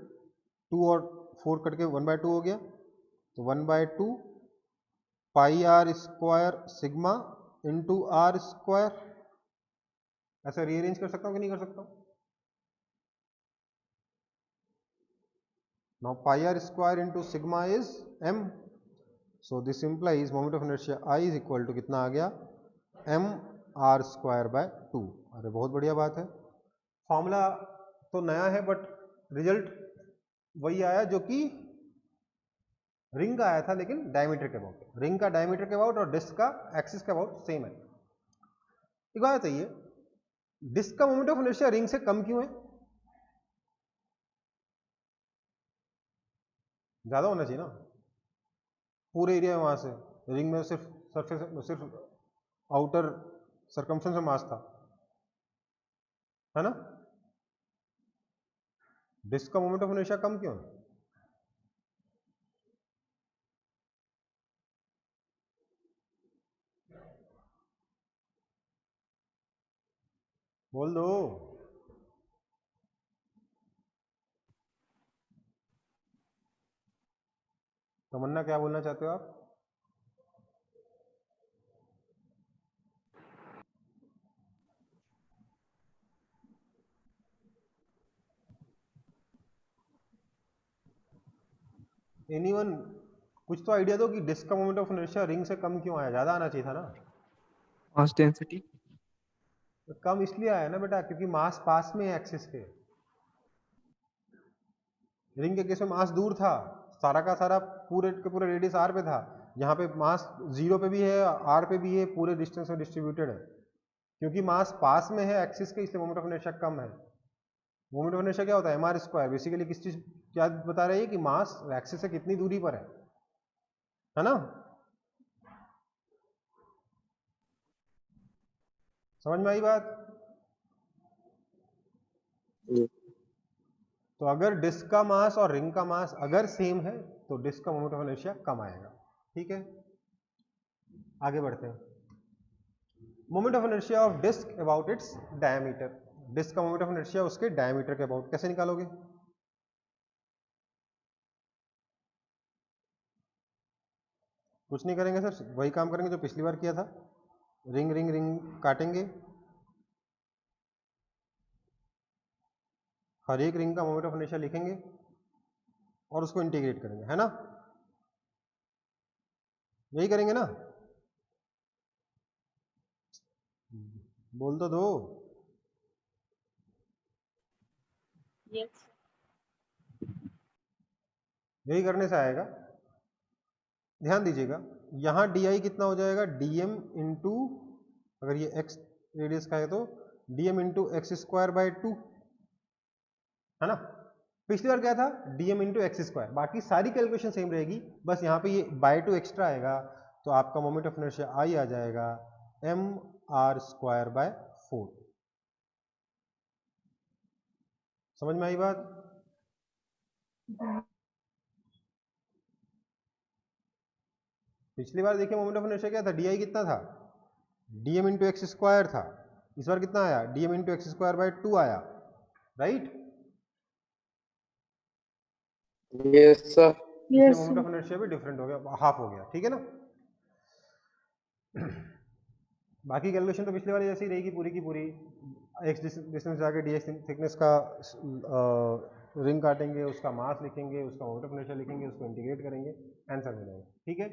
2 और 4 कट के 1/2 हो गया, तो 1/2 pi are square sigma into are square. ऐसा रीअरेंज कर सकता हूँ कि नहीं कर सकता हूँ? Now pi are square into sigma is m, so this implies moment of inertia I is equal to कितना आ गया, m r स्क्वायर बाय 2। अरे बहुत बढ़िया बात है, फॉर्मूला तो नया है बट रिजल्ट वही आया जो कि रिंग का आया था, लेकिन डायमीटर के अबाउट, रिंग का डायमीटर के अबाउट और डिस्क का एक्सिस के अबाउट सेम है। एक बात बताइए, डिस्क का मोमेंट ऑफ इनर्शिया रिंग से कम क्यों है? ज्यादा होना चाहिए ना पूरे एरिया में, वहां से रिंग में सिर्फ सरफेस, सिर्फ आउटर सरकमफ्रेंस में मास था, है ना? डिस्क का मोमेंट ऑफ इनर्शिया कम क्यों है? बोल दो। तमन्ना क्या बोलना चाहते हो आप? एनीवन कुछ तो आइडिया दो कि डिस्क का मोमेंट ऑफ इनर्शिया रिंग से कम क्यों आया? ज्यादा आना चाहिए था ना। Mass density. तो कम इसलिए आया ना बेटा क्योंकि मास पास में है एक्सिस के। रिंग के केस में मास दूर था, सारा का सारा पूरे के पूरे रेडियस आर पे था, यहाँ पे मास 0 पे भी है, आर पे भी है, पूरे डिस्टेंस में डिस्ट्रीब्यूटेड है। क्योंकि मास पास में है एक्सिस के, इसलिए मोमेंट ऑफ इनर्शिया कम है। मोमेंट ऑफ इनर्शिया क्या होता है? M R square. बेसिकली किस चीज क्या बता रही है कि मास एक्सिस से कितनी दूरी पर है ना? समझ में आई बात? तो अगर डिस्क का मास और रिंग का मास अगर सेम है तो डिस्क का मोमेंट ऑफ इनर्शिया कम आएगा। ठीक है, आगे बढ़ते हैं। Moment of inertia of disc about its diameter. Disc का मोमेंट ऑफ इनर्शिया उसके डायमीटर के अबाउट कैसे निकालोगे? कुछ नहीं करेंगे सर, वही काम करेंगे जो पिछली बार किया था। रिंग रिंग रिंग काटेंगे, हर एक रिंग का मोमेंट ऑफ इनर्शिया लिखेंगे और उसको इंटीग्रेट करेंगे, है ना? यही करेंगे ना? बोल तो दो। Yes. यही करने से आएगा। ध्यान दीजिएगा, यहां डी आई कितना हो जाएगा? dm इंटू, अगर ये x रेडियस का है तो dm into X square by 2, है ना? पिछली बार क्या था? dm into X square. बाकी सारी कैलकुलेशन सेम रहेगी, बस यहाँ पे ये बाय 2 एक्स्ट्रा आएगा, तो आपका मोमेंट ऑफ इनर्शिया आई आ जाएगा m r स्क्वायर बाय 4। समझ में आई बात? पिछली बार देखिए मोमेंट ऑफ इनर्शिया क्या था? डी आई कितना था? dm इंटू एक्स स्क्वायर था। इस बार कितना आया? dm into X square by 2 आया, राइट? Yes sir. इसलिए मोमेंट ऑफ इनर्शिया भी डिफरेंट हो गया, हाफ हो गया। ठीक है ना? बाकी कैलकुलेशन तो पिछले वाली जैसी ही रहेगी पूरी की पूरी। एक्स डिस्टेंस जाके डी एक्स थिकनेस का रिंग काटेंगे, उसका मास लिखेंगे, उसका मोमेंट ऑफ इनर्शिया लिखेंगे, उसको इंटीग्रेट करेंगे, आंसर मिलेगा। ठीक है,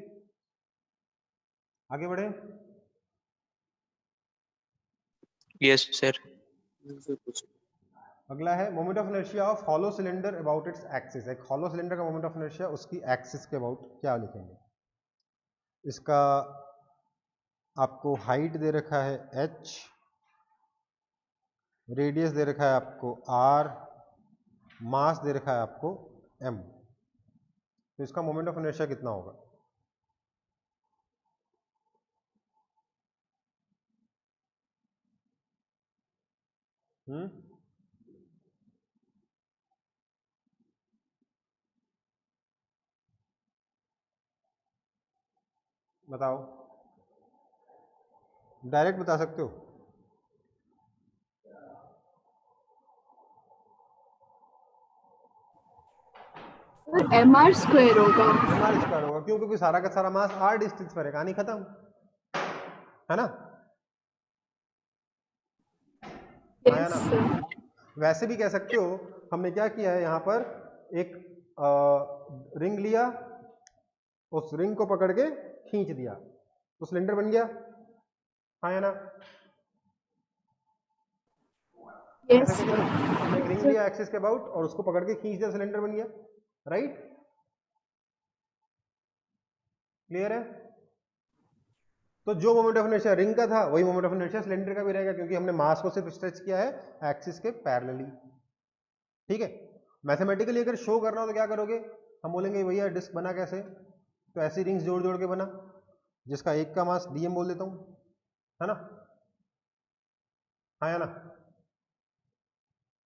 आगे बढ़े। Yes sir. अगला है moment of inertia of hollow cylinder about its axis. एक हॉलो सिलेंडर का मोमेंट ऑफ इनर्शिया उसकी एक्सिस के अबाउट क्या लिखेंगे? इसका आपको हाइट दे रखा है h, रेडियस दे रखा है आपको r, मास दे रखा है आपको m। तो इसका मोमेंट ऑफ इनर्शिया कितना होगा? बताओ, डायरेक्ट बता सकते हो? सर एम आर स्क्वायर होगा। mr स्क्वायर होगा, क्यों? क्योंकि सारा का सारा मास r डिस्टेंस पर है, कहानी खत्म, है ना? हाँ या यस ना? सर। वैसे भी कह सकते हो, हमने क्या किया है यहाँ पर, एक रिंग लिया, उस रिंग को पकड़ के खींच दिया तो सिलेंडर बन गया, हाँ या ना? यस ऐसा कि नहीं, हमने एक रिंग सर। लिया एक्सिस के अबाउट और उसको पकड़ के खींच दिया, सिलेंडर बन गया, राइट? क्लियर है? तो जो मोमेंट ऑफ इनर्शिया रिंग का था वही मोमेंट ऑफ इनर्शिया सिलेंडर का भी रहेगा, क्योंकि हमने मास को सिर्फ स्ट्रेच किया है एक्सिस के पैरेलली, ठीक है? मैथमेटिकली अगर शो करना हो तो क्या करोगे, हम बोलेंगे भैया डिस्क बना कैसे, तो ऐसी रिंग्स जोड़ जोड़ के बना, जिसका एक का मास डीएम बोल देता हूं, है ना? हाँ या ना?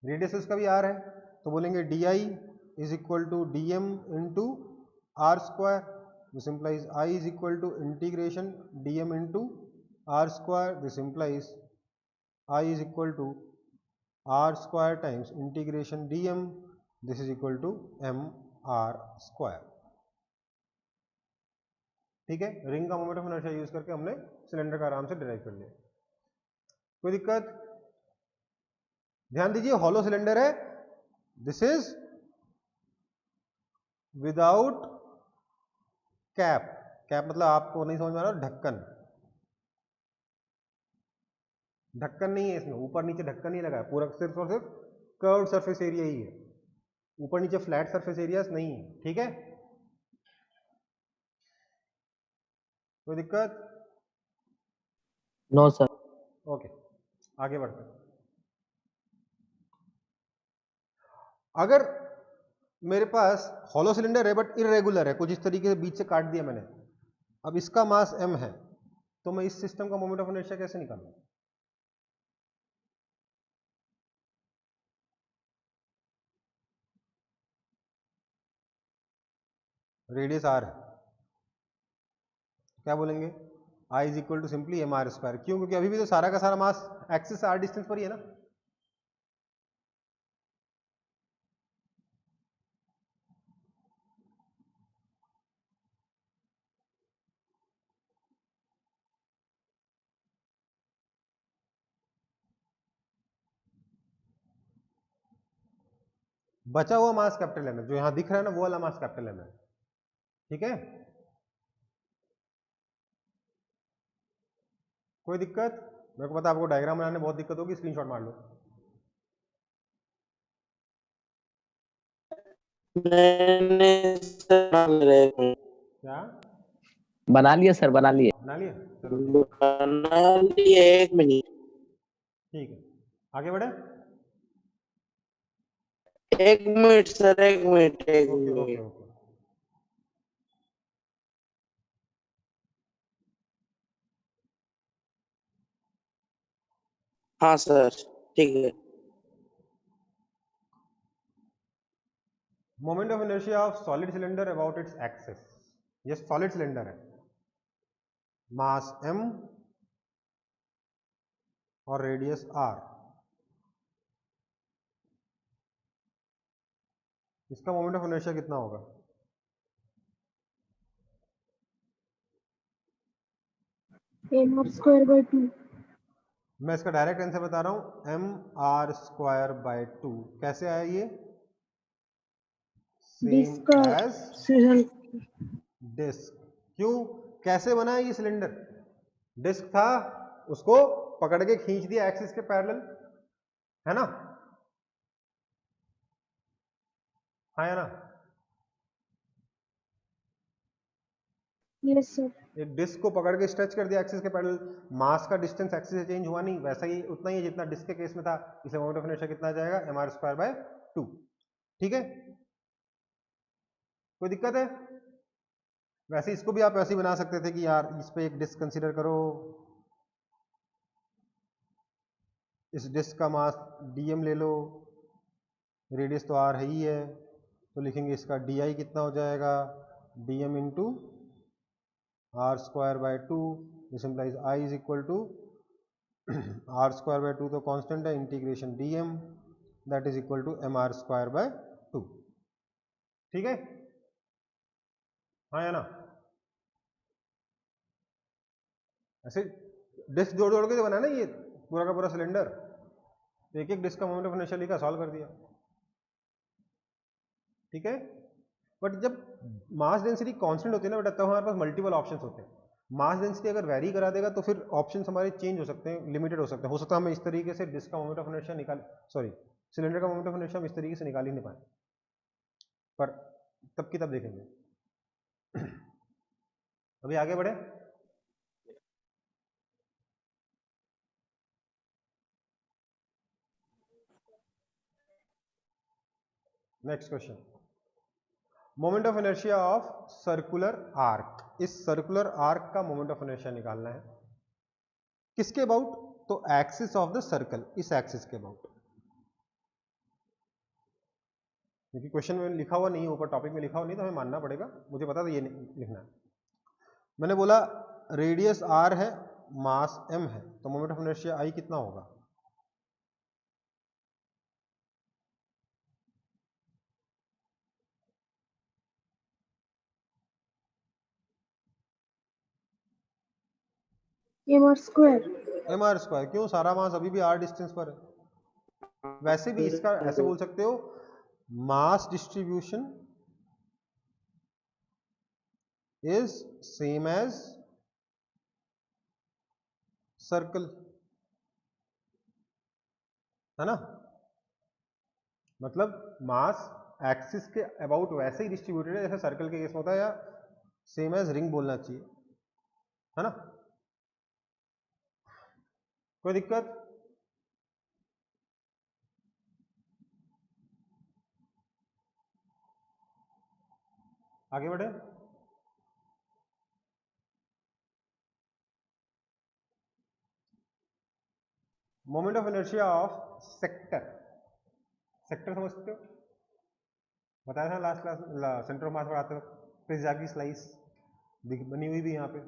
रेडियस उसका भी आर है, तो बोलेंगे D I is equal to D M into are square, this implies I is equal to integration D M into are square, this implies I is equal to R square times integration D M, this is equal to M R square, ठीक है? Ring का moment of inertia use करके हमने cylinder का आराम से derive कर लिया, कोई दिक्कत? ध्यान दीजिए, हॉलो सिलेंडर है, this is without cap, cap मतलब आपको नहीं समझ में आ रहा, ढक्कन, ढक्कन नहीं है इसमें, ऊपर नीचे ढक्कन नहीं लगा है, पूरा सिर्फ और सिर्फ कर्व्ड सरफेस एरिया ही है, ऊपर नीचे फ्लैट सरफेस एरिया नहीं है, ठीक है? कोई दिक्कत? No sir. ओके, आगे बढ़ते हैं। अगर मेरे पास हॉलो सिलेंडर है बट इरेगुलर है, कुछ इस तरीके से बीच से काट दिया मैंने, अब इसका मास m है, तो मैं इस सिस्टम का मोमेंट ऑफ इनर्शिया कैसे निकालूं? रेडियस r है, क्या बोलेंगे? I is equal to simply M R square, क्यों? क्योंकि अभी भी तो सारा का सारा मास एक्सिस से r डिस्टेंस पर ही है ना, बचा हुआ मास कैपिटल एम है, जो यहां दिख रहा है ना वो वाला मास कैपिटल एम है, ठीक है? कोई दिक्कत? मेरे को पता है आपको डायग्राम बनाने में बहुत दिक्कत होगी, स्क्रीनशॉट मार लो। मैंने क्या बना लिए सर, बना लिए। बना लिया? चलो ठीक है, बना लिए, 1 मिनट। ठीक है, आगे बढ़े। 1 मिनट सर, 1 मिनट, एक ओके ओके मिनट। ओके, हाँ सर, ठीक है। Moment of inertia of solid cylinder about its axis, ये सॉलिड सिलेंडर है, मास m और रेडियस r, इसका मोमेंट ऑफ इनर्शिया कितना होगा? M R square by 2। मैं इसका डायरेक्ट आंसर बता रहा हूं, एम आर स्क्वायर बाय 2, कैसे आया ये? सेम डिस्क का एज सिजन। डिस्क, क्यों? कैसे बना है ये सिलेंडर? डिस्क था, उसको पकड़ के खींच दिया एक्सिस के पैरेलल, है ना? हाँ या ना? Yes sir. एक डिस्क को पकड़ के स्ट्रेच कर दिया एक्सिस के पैरेलल, मास का डिस्टेंस एक्सिस से चेंज हुआ नहीं, वैसा ही उतना ही है जितना डिस्क के केस में था, इसलिए मोमेंट ऑफ इनर्शिया कितना आ जाएगा? एम आर स्क्वायर बाय 2, ठीक है? कोई दिक्कत है? वैसे इसको भी आप ऐसे ही बना सकते थे कि यार इस पे एक डिस्क कंसीडर करो, इस डिस्क का मास dm ले लो, रेडियस तो r है ही है, तो लिखेंगे इसका di कितना हो जाएगा? dm into are square by 2, this implies i is equal to R square by 2 तो कांस्टेंट है, integration dm that is equal to M R square by 2, ठीक है, हाँ या ना? ऐसे डिस्क जोड़ जोड़ के जो बना ना ये पूरा का पूरा सिलेंडर, एक एक डिस्क का मोमेंट ऑफ इनर्शिया लिखा, सॉल्व कर दिया। ठीक है, बट जब मास डेंसिटी कांस्टेंट होती है ना बेटा, तब हमारे पास मल्टीपल ऑप्शंस होते हैं। मास डेंसिटी अगर वेरी करा देगा तो फिर ऑप्शंस हमारे चेंज हो सकते हैं, लिमिटेड हो सकते हैं। हो सकता है हम इस तरीके से डिस्क का मोमेंट ऑफ इनर्शिया निकाल, सॉरी सिलेंडर का मोमेंट ऑफ इनर्शिया हम इस तरीके से निकाल ही नहीं पाए, पर तब की तब देखेंगे। अभी आगे बढ़े। Next question, moment of inertia of circular arc. इस सर्कुलर आर्क का मोमेंट ऑफ इनर्शिया निकालना है, किसके अबाउट? तो एक्सिस ऑफ द सर्कल, इस एक्सिस के अबाउट। क्योंकि क्वेश्चन में लिखा हुआ नहीं है, ऊपर टॉपिक में लिखा हुआ नहीं, तो हमें मानना पड़ेगा, मुझे पता था ये लिखना है। मैंने बोला रेडियस r है, मास m है, तो मोमेंट ऑफ इनर्शिया I कितना होगा? mr square. mr square. क्यों? सारा मास अभी भी r डिस्टेंस पर है। वैसे भी इसका ऐसे बोल सकते हो, mass distribution is same as circle, है ना? मतलब मास एक्सिस के अबाउट वैसे ही डिस्ट्रीब्यूटेड है जैसे सर्कल के केस में होता है, या सेम एज रिंग बोलना चाहिए, है ना? कोई दिक्कत? आगे बढ़े। Moment of inertia of sector. Sector समझ सकते हो? बताया था लास्ट क्लास सेंटर ऑफ मास पढ़ाते वक्त, पिज्जा की स्लाइस बनी हुई भी यहाँ पे,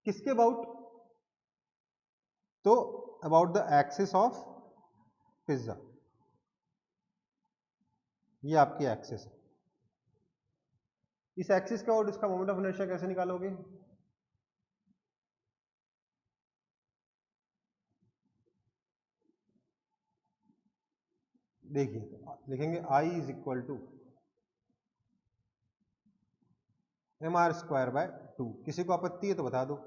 किसके अबाउट? तो about the axis of pizza, ये आपकी एक्सिस है। इस एक्सिस का और इसका मोमेंट ऑफ इनर्शिया कैसे निकालोगे? देखिए, लिखेंगे I is equal to mr square by 2। किसी को आपत्ति है तो बता दो।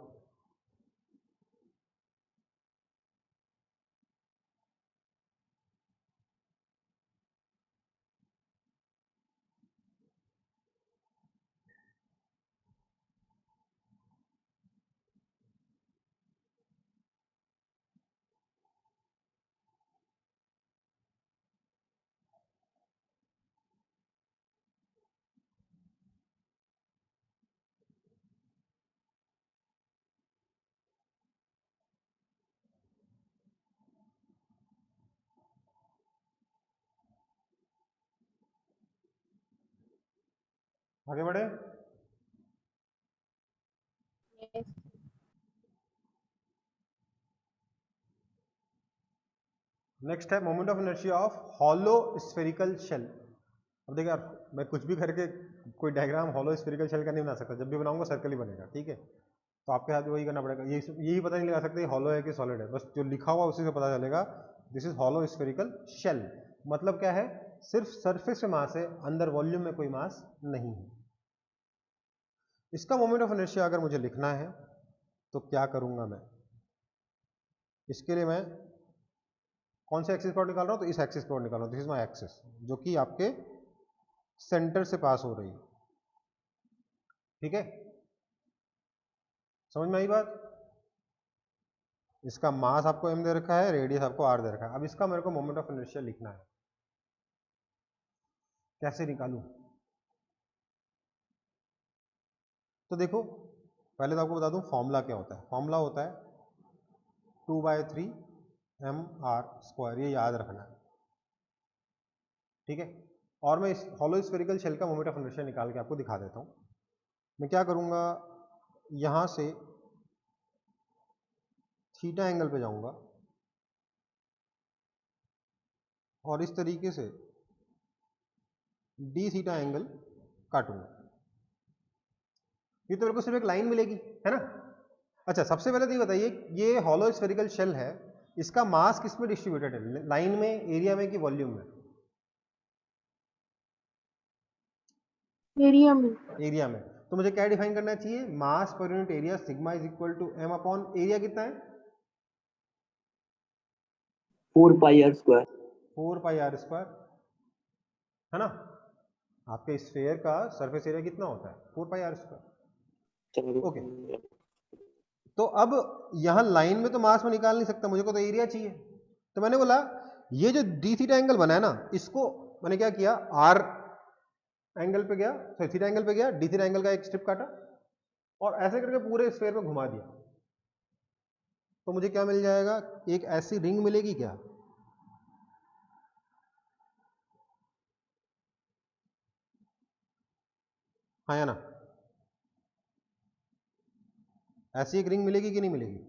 आगे बढ़े। Yes. नेक्स्ट है moment of inertia of hollow spherical shell. अब देखिए यार, मैं कुछ भी करके कोई डायग्राम हॉलो स्फेरिकल शेल का नहीं बना सकता, जब भी बनाऊंगा सर्कल ही बनेगा, ठीक है? तो आपके हाथ वही करना पड़ेगा, यही पता नहीं लगा सकते हॉलो है कि सॉलिड है, बस जो लिखा हुआ उसी से पता चलेगा this is hollow spherical shell. मतलब क्या है? सिर्फ सरफेस में मास है, अंदर वॉल्यूम में कोई मास नहीं है। इसका मोमेंट ऑफ इनर्शिया अगर मुझे लिखना है तो क्या करूंगा मैं? इसके लिए मैं कौन से एक्सिस पर निकाल रहा हूं? तो इस एक्सिस पर निकाल रहा हूं, दिस इज माय एक्सिस, जो कि आपके सेंटर से पास हो रही है। ठीक है, समझ में आई बात? इसका मास आपको m दे रखा है, रेडियस आपको r दे रखा है। अब इसका मेरे को मोमेंट ऑफ इनर्शिया लिखना है, कैसे निकालूं? तो देखो, पहले तो आपको बता दूं फॉर्मूला क्या होता है। फॉर्मूला होता है 2/3 mr स्क्वायर, ये याद रखना है, ठीक है? और मैं इस हॉलो स्फेरिकल शेल का मोमेंट ऑफ इनर्शिया निकाल के आपको दिखा देता हूं। मैं क्या करूंगा, यहां से थीटा एंगल पे जाऊंगा और इस तरीके से डी थीटा एंगल काटूंगा। ये तो मेरे को सिर्फ एक लाइन मिलेगी, है ना। अच्छा, सबसे पहले तो ये बताइए, ये हॉलो स्फेरिकल शेल है, इसका मास किस में डिस्ट्रीब्यूटेड है, लाइन में, एरिया में कि वॉल्यूम में? एरिया में। एरिया में। तो मुझे क्या डिफाइन करना चाहिए, मास पर unit area sigma is equal to m upon area कितना है, 4 pi r square। 4 pi are square, है ना। आपके स्फेयर का सरफेस एरिया कितना होता है, 4 पाई आर स्क्वायर। ओके, तो अब यहां लाइन में तो मास में निकाल नहीं सकता, मुझे को तो एरिया चाहिए। तो मैंने बोला ये जो डी थीटा एंगल बना है ना, इसको मैंने क्या किया, आर एंगल पे गया, सॉरी थीटा एंगल पे गया, डी थीटा एंगल का एक स्ट्रिप काटा और ऐसे करके पूरे स्फेयर में घुमा दिया। तो मुझे क्या मिल जाएगा, एक ऐसी रिंग मिलेगी क्या, हाँ या ना, ऐसी एक रिंग मिलेगी कि नहीं मिलेगी?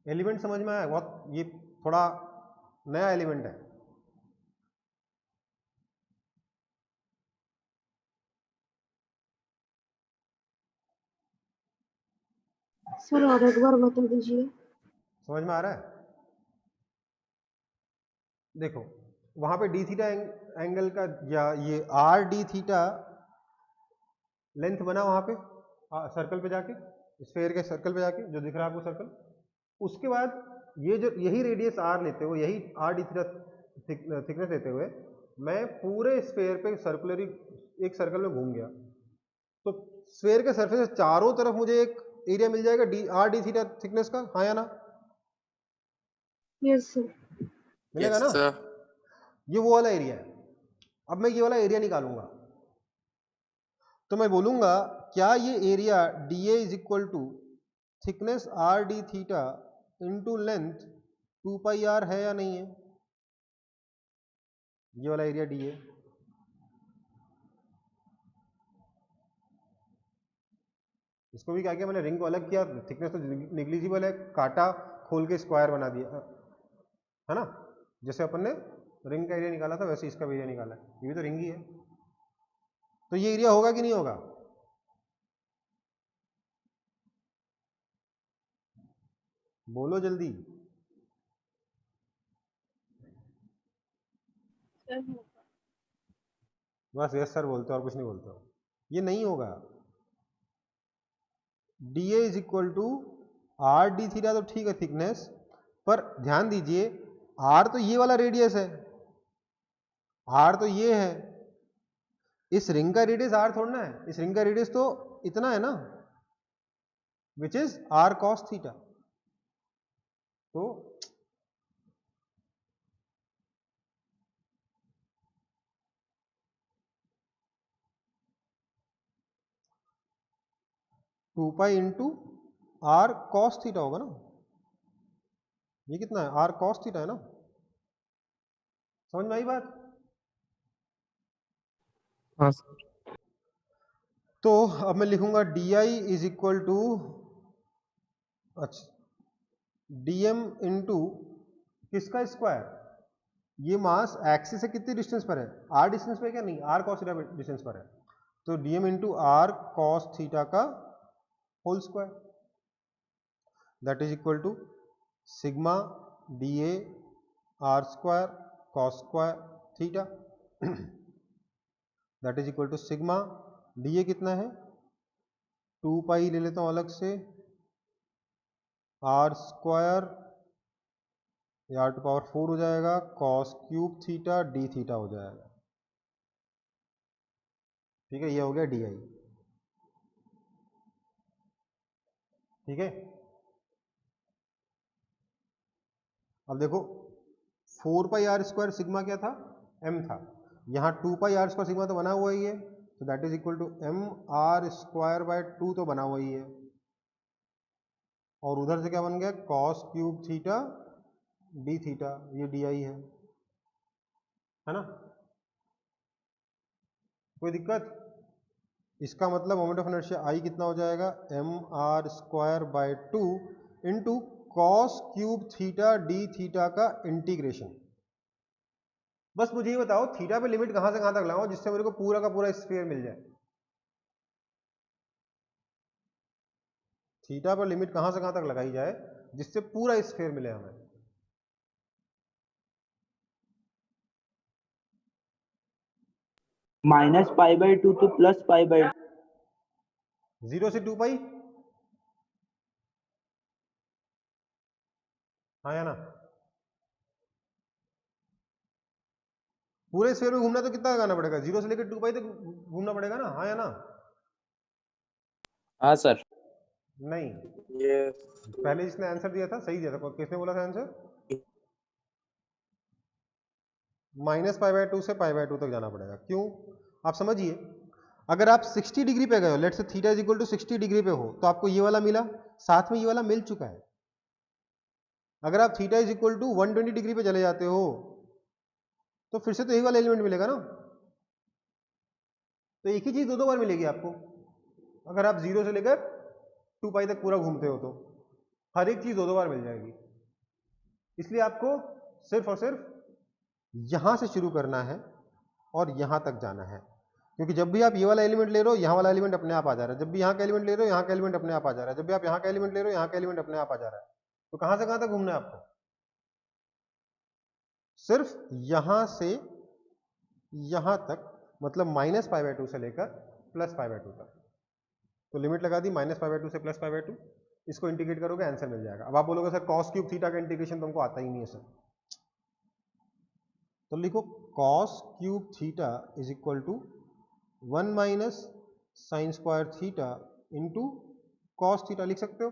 एलिमेंट समझ में आया बहुत, ये थोड़ा नया एलिमेंट है। सर और एक बार बता दीजिए। समझ में आ रहा है? देखो वहां पे डी थीटा एंगल का, या ये आर डी थीटा लेंथ बना वहां पे सर्कल पे जाके, स्फेयर के सर्कल पे जाके जो दिख रहा है आपको सर्कल। उसके बाद ये जो यही रेडियस आर लेते हुए, यही आर डी थीटा थिकनेस लेते हुए मैं पूरे स्फेयर पे सर्कुलरी एक सर्कल में घूम गया, तो स्फेयर के सरफेस से चारों तरफ मुझे एक एरिया मिल जाएगा D R D theta thickness का, हाँ या ना? Yes sir. मिलेगा ना। ये वो वाला एरिया है। अब मैं ये वाला एरिया निकालूंगा, तो मैं बोलूंगा क्या ये area D A is equal to thickness R D theta into length 2 pi R है या नहीं है, ये वाला एरिया डी ए। इसको भी क्या किया मैंने, रिंग को अलग किया, थिकनेस तो निग्लिजिबल है, काटा खोल के स्क्वायर बना दिया, है ना। जैसे अपन ने रिंग का एरिया निकाला था वैसे इसका भी एरिया निकाला है, ये भी तो रिंग ही है। तो ये एरिया होगा कि नहीं होगा, बोलो जल्दी। बस यस सर बोलते हो और कुछ नहीं बोलते हो। ये नहीं होगा, D A is equal to R D theta, तो ठीक है थिकनेस, पर ध्यान दीजिए आर तो ये वाला रेडियस है, आर तो ये है, इस रिंग का रेडियस आर थोड़ा ना है, इस रिंग का रेडियस तो इतना है ना, which is are cos theta. तो two pi into r cos theta होगा ना, ये कितना है, आर कॉस थीटा है ना। समझ में आई बात? हाँ सर। तो अब मैं लिखूंगा D I is equal to, अच्छा डीएम इंटू किसका स्क्वायर, ये मास एक्सिस से कितनी डिस्टेंस पर है, आर डिस्टेंस पे क्या, नहीं आर कॉस थीटा डिस्टेंस पर है, तो dm into r cos theta का whole square, that is equal to sigma D a r square cos square theta, that is equal to sigma D a कितना है, 2 pi ले लेता हूँ अलग से, आर स्क्वायर या आर टू पावर 4 हो जाएगा, cos cube theta D theta हो जाएगा। ठीक है, ये हो गया डी आई। ठीक है, अब देखो 4 पाई आर स्क्वायर सिग्मा क्या था, एम था, यहाँ 2 पाई आर स्क्वायर सिग्मा तो बना हुआ ही है, तो that is equal to M R square by 2 तो बना हुआ ही है, और उधर से क्या बन गया, cos cube theta D theta, ये डी आई है ना। कोई दिक्कत? इसका मतलब मोमेंट ऑफ इनर्शिया आई कितना हो जाएगा, M R square by 2 into cos cube theta D theta का इंटीग्रेशन। बस मुझे ये बताओ थीटा पे लिमिट कहां से कहां तक लगाऊं जिससे मेरे को पूरा का पूरा स्फीयर मिल जाए। थीटा पर लिमिट कहां से कहां तक लगाई जाए जिससे पूरा स्फीयर मिले हमें। -π/2 to +π/2। 0 से 2 पाई, हाँ या ना? पूरे स्फीयर में घूमना तो कितना लगाना पड़ेगा? 0 से लेकर 2 पाई तक घूमना पड़ेगा ना, हाँ या ना? हाँ सर। नहीं, ये पहले जिसने आंसर दिया था सही दिया था। किसने बोला था आंसर? -π/2 से π/2 तक जाना पड़ेगा। क्यों? आप समझिए, अगर आप 60 डिग्री पे गए हो, let's say theta is equal to 60 degree पे हो, तो आपको ये वाला मिला, साथ में ये वाला मिल चुका है। अगर आप theta is equal to 120 degree पे चले जाते हो तो फिर से तो यही वाला एलिमेंट मिलेगा ना। तो एक ही चीज दो बार मिलेगी आपको। अगर आप 0 से लेकर 2 पाई तक पूरा घूमते हो तो हर एक चीज दो बार मिल जाएगी। इसलिए आपको सिर्फ और सिर्फ यहां से शुरू करना है और यहां तक जाना है, क्योंकि जब भी आप ये वाला एलिमेंट ले रहे हो यहां वाला एलिमेंट अपने आप आ जा रहा है, जब भी यहां का एलिमेंट ले रहे हो यहां का एलिमेंट अपने आप आ जा रहा है, जब भी आप यहां का एलिमेंट ले रहे हो यहां का एलिमेंट अपने आप आ जा रहा है। तो कहां से कहां तक घूमना है आपको? सिर्फ यहां से यहां तक, मतलब -π/2 से लेकर +π/2 तक। तो लिमिट लगा दी -π/2 से +π/2। इसको इंटीग्रेट करोगे आंसर मिल जाएगा। अब आप बोलोगे सर cos क्यूब थीटा का इंटीग्रेशन तुमको आता ही नहीं है सर, तो लिखो cos cube theta is equal to 1 minus sine square theta into cos theta, लिख सकते हो,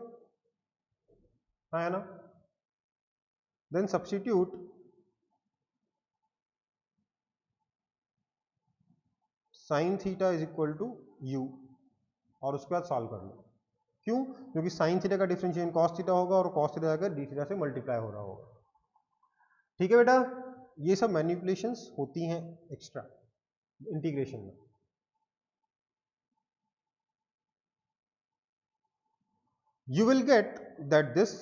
हाँ है ना? Then substitute sine theta is equal to U और उसके बाद सॉल्व कर लो। क्यों? क्योंकि साइन थीटा का डिफरेंशिएशन cos थीटा होगा और cos थीटा जाकर डी थीटा से मल्टीप्लाई हो रहा होगा। ठीक है बेटा, ये सब मैनिपुलेशंस होती हैं एक्स्ट्रा इंटीग्रेशन में। You will get that this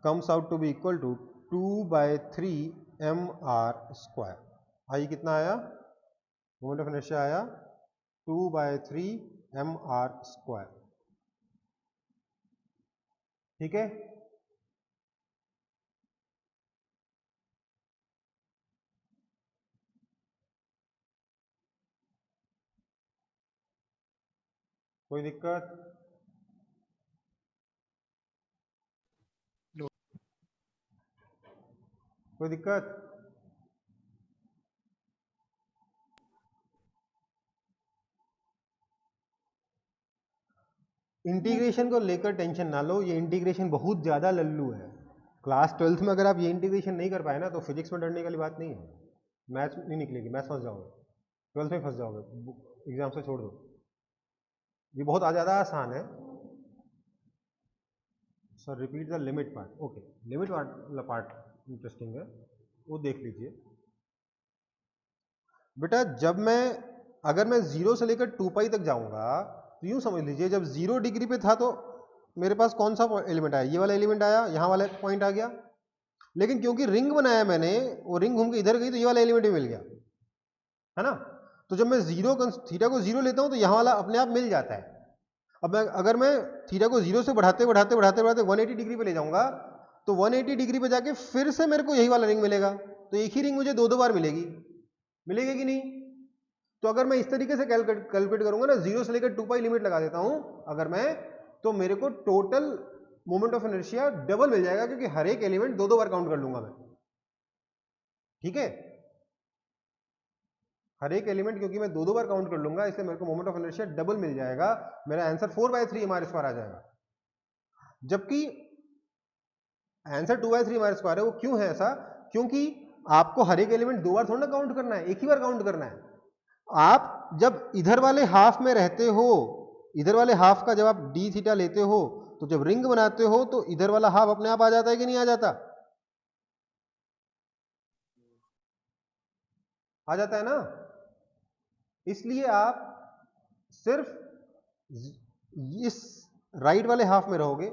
comes out to be equal to 2/3 mr square। आई कितना आया? मोमेंट ऑफ इनर्शिया आया 2/3 mr square। ठीक है, कोई दिक्कत? कोई दिक्कत? इंटीग्रेशन को लेकर टेंशन ना लो, ये इंटीग्रेशन बहुत ज़्यादा लल्लू है। क्लास 12th में अगर आप ये इंटीग्रेशन नहीं कर पाए ना तो फिजिक्स में डरने वाली बात नहीं है, मैथ्स नहीं निकलेगी, मैथ्स फंस जाओगे, 12th में फंस जाओगे, एग्जाम से छोड़ दो। ये बहुत ज़्यादा आसान है sir. Repeat the limit part, okay, limit part interesting है, वो देख लीजिए बेटा। जब मैं अगर मैं 0 से लेकर 2 पाई तक जाऊंगा तो यूं समझ लीजिए, जब 0 डिग्री पे था तो मेरे पास कौन सा एलिमेंट आया? ये वाला एलिमेंट आया, यहाँ वाला पॉइंट आ गया। लेकिन क्योंकि रिंग बनाया मैंने, वो रिंग घूम के इधर गई तो ये वाला एलिमेंट भी मिल गया, है ना? तो जब मैं थीटा को 0 लेता हूं तो यहाँ वाला अपने आप मिल जाता है। अब अगर मैं थीटा को 0 से बढ़ाते बढ़ाते बढ़ाते बढ़ाते 180 डिग्री पे ले जाऊंगा तो 180 डिग्री पे जाके फिर से मेरे को यही वाला रिंग मिलेगा। तो एक ही रिंग मुझे दो बार मिलेगी, मिलेगी कि नहीं? तो अगर मैं इस तरीके से कैलकुलेट करूंगा ना, 0 से लेकर 2 पाई लिमिट लगा देता हूं अगर मैं, तो मेरे को total moment of inertia double मिल जाएगा, क्योंकि हर एक एलिमेंट दो बार काउंट कर लूंगा मैं। ठीक है, हर एक एलिमेंट क्योंकि मैं दो बार काउंट कर लूंगा, इसलिए मेरे को मोमेंट ऑफ इनर्शिया डबल मिल जाएगा। मेरा आंसर 4/3 mr² आ जाएगा, जबकि आंसर 2/3 mr² है। वो क्यों है ऐसा? क्योंकि आपको हर एक एलिमेंट दो बार थोड़ा ना काउंट करना है, एक ही बार काउंट करना है। आप जब इधर वाले हाफ में रहते हो, इधर वाले हाफ का जब आप डी थीटा लेते हो तो जब रिंग बनाते हो तो इधर वाला हाफ अपने आप आ जाता है कि नहीं आ जाता? आ जाता है ना। इसलिए आप सिर्फ इस राइट वाले हाफ में रहोगे,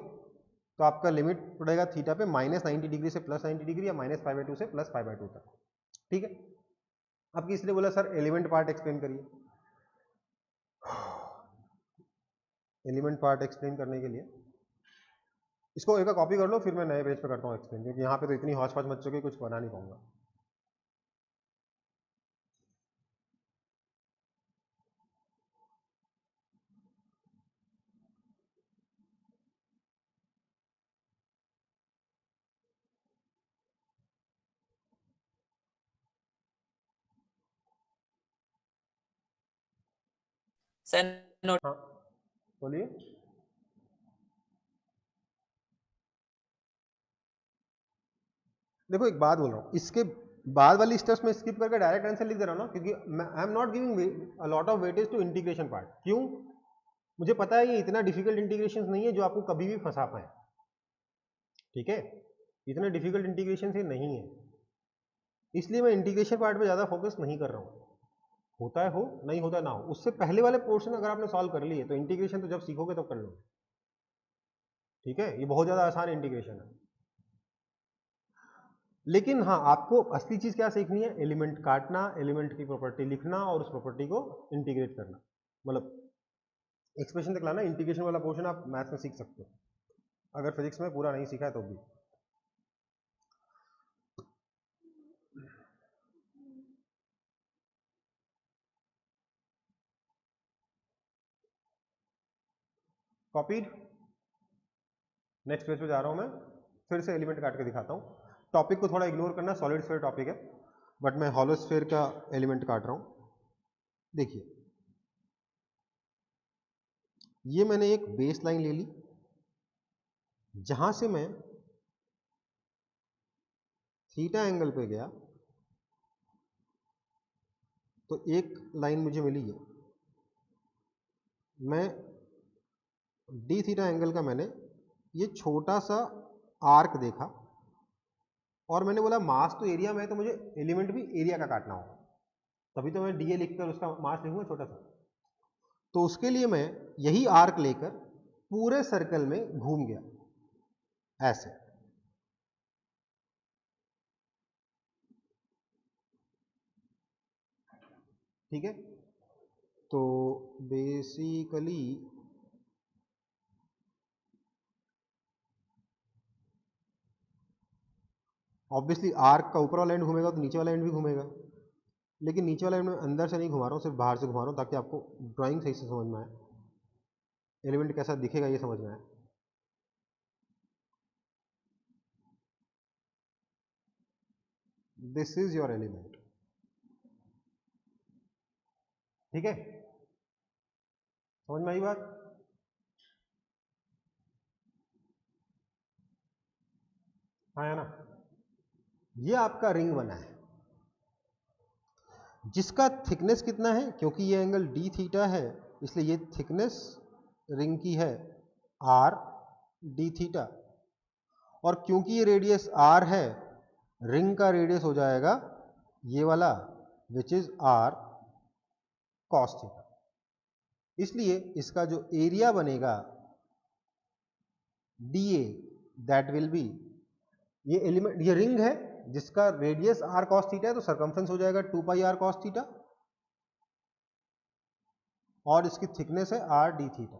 तो आपका लिमिट पड़ेगा थीटा पे -90 डिग्री से +90 डिग्री या -π/2 से +π/2 तक। ठीक है, अब किसने बोला सर एलिमेंट पार्ट एक्सप्लेन करिए। एलिमेंट पार्ट एक्सप्लेन करने के लिए इसको एक कॉपी कर लो, फिर मैं नए पेज पे करता हूँ एक्सप्लेन, क्योंकि यहाँ पे तो इतनी हौच पौच मच चुकी कुछ बना नहीं पाऊंगा। Sir note. हाँ बोलिए। देखो एक बात बोल रहा हूँ, इसके बाद वाली स्टेप्स में स्किप करके डायरेक्ट आंसर लिख दे रहा हूँ ना, क्योंकि I am not giving a lot of weightage to integration part. क्यों? मुझे पता है ये इतना डिफिकल्ट इंटीग्रेशन नहीं है जो आपको कभी भी फंसा पाए। ठीक है, इतने डिफिकल्ट इंटीग्रेशन से नहीं है, इसलिए मैं इंटीग्रेशन पार्ट पे ज़्यादा फोकस नहीं कर रहा हूँ। होता है हो, नहीं होता ना हो, उससे पहले वाले पोर्शन अगर आपने सॉल्व कर लिए तो इंटीग्रेशन तो जब सीखोगे तब कर लो। ठीक है, ये बहुत ज़्यादा आसान इंटीग्रेशन है। लेकिन हाँ, आपको असली चीज़ क्या सीखनी है? एलिमेंट काटना, एलिमेंट की प्रॉपर्टी लिखना और उस प्रॉपर्टी को इंटीग्रेट करना, मतलब एक्सप्रेशन तक लाना। इंटीग्रेशन वाला पोर्शन आप मैथ्स में सीख सकते हो, अगर फिजिक्स में पूरा नहीं सीखा है तो भी। कॉपीड। नेक्स्ट पेज पे जा रहा हूं मैं, फिर से एलिमेंट काट के दिखाता हूं। टॉपिक को थोड़ा इग्नोर करना, सॉलिड स्फीयर टॉपिक है, बट मैं हॉलो स्फीयर का एलिमेंट काट रहा हूं। देखिए, ये मैंने एक बेस लाइन ले ली, जहां से मैं थीटा एंगल पे गया तो एक लाइन मुझे मिली है। मैं डी थीटा एंगल का मैंने ये छोटा सा आर्क देखा और मैंने बोला मास तो एरिया में है, तो मुझे एलिमेंट भी एरिया का काटना होगा, तभी तो मैं डीए लिखकर उसका मास लिखूंगा छोटा सा। तो उसके लिए मैं यही आर्क लेकर पूरे सर्कल में घूम गया ऐसे। ठीक है, तो बेसिकली ऑब्वियसली आर्क का ऊपर वाला एंड घूमेगा तो नीचे वाला एंड भी घूमेगा, लेकिन नीचे वाला एंड में अंदर से नहीं घुमा रहा हूँ, सिर्फ बाहर से घुमा रहा हूँ, ताकि आपको ड्राइंग सही से समझ में आए, एलिमेंट कैसा दिखेगा ये समझ में आए। This is your element. ठीक है, समझ में आई बात? हाँ ना, ये आपका रिंग बना है, जिसका थिकनेस कितना है? क्योंकि ये एंगल डी थीटा है, इसलिए ये थिकनेस रिंग की है आर डी थीटा, और क्योंकि ये रेडियस आर है, रिंग का रेडियस हो जाएगा ये वाला, which is are cos theta. इसलिए इसका जो एरिया बनेगा D A, that will be, ये एलिमेंट, ये रिंग है जिसका रेडियस आर कॉस थीटा है, तो सरकमफ्रेंस हो जाएगा 2 पाई आर कॉस थीटा, और इसकी थिकनेस है आर डी थीटा।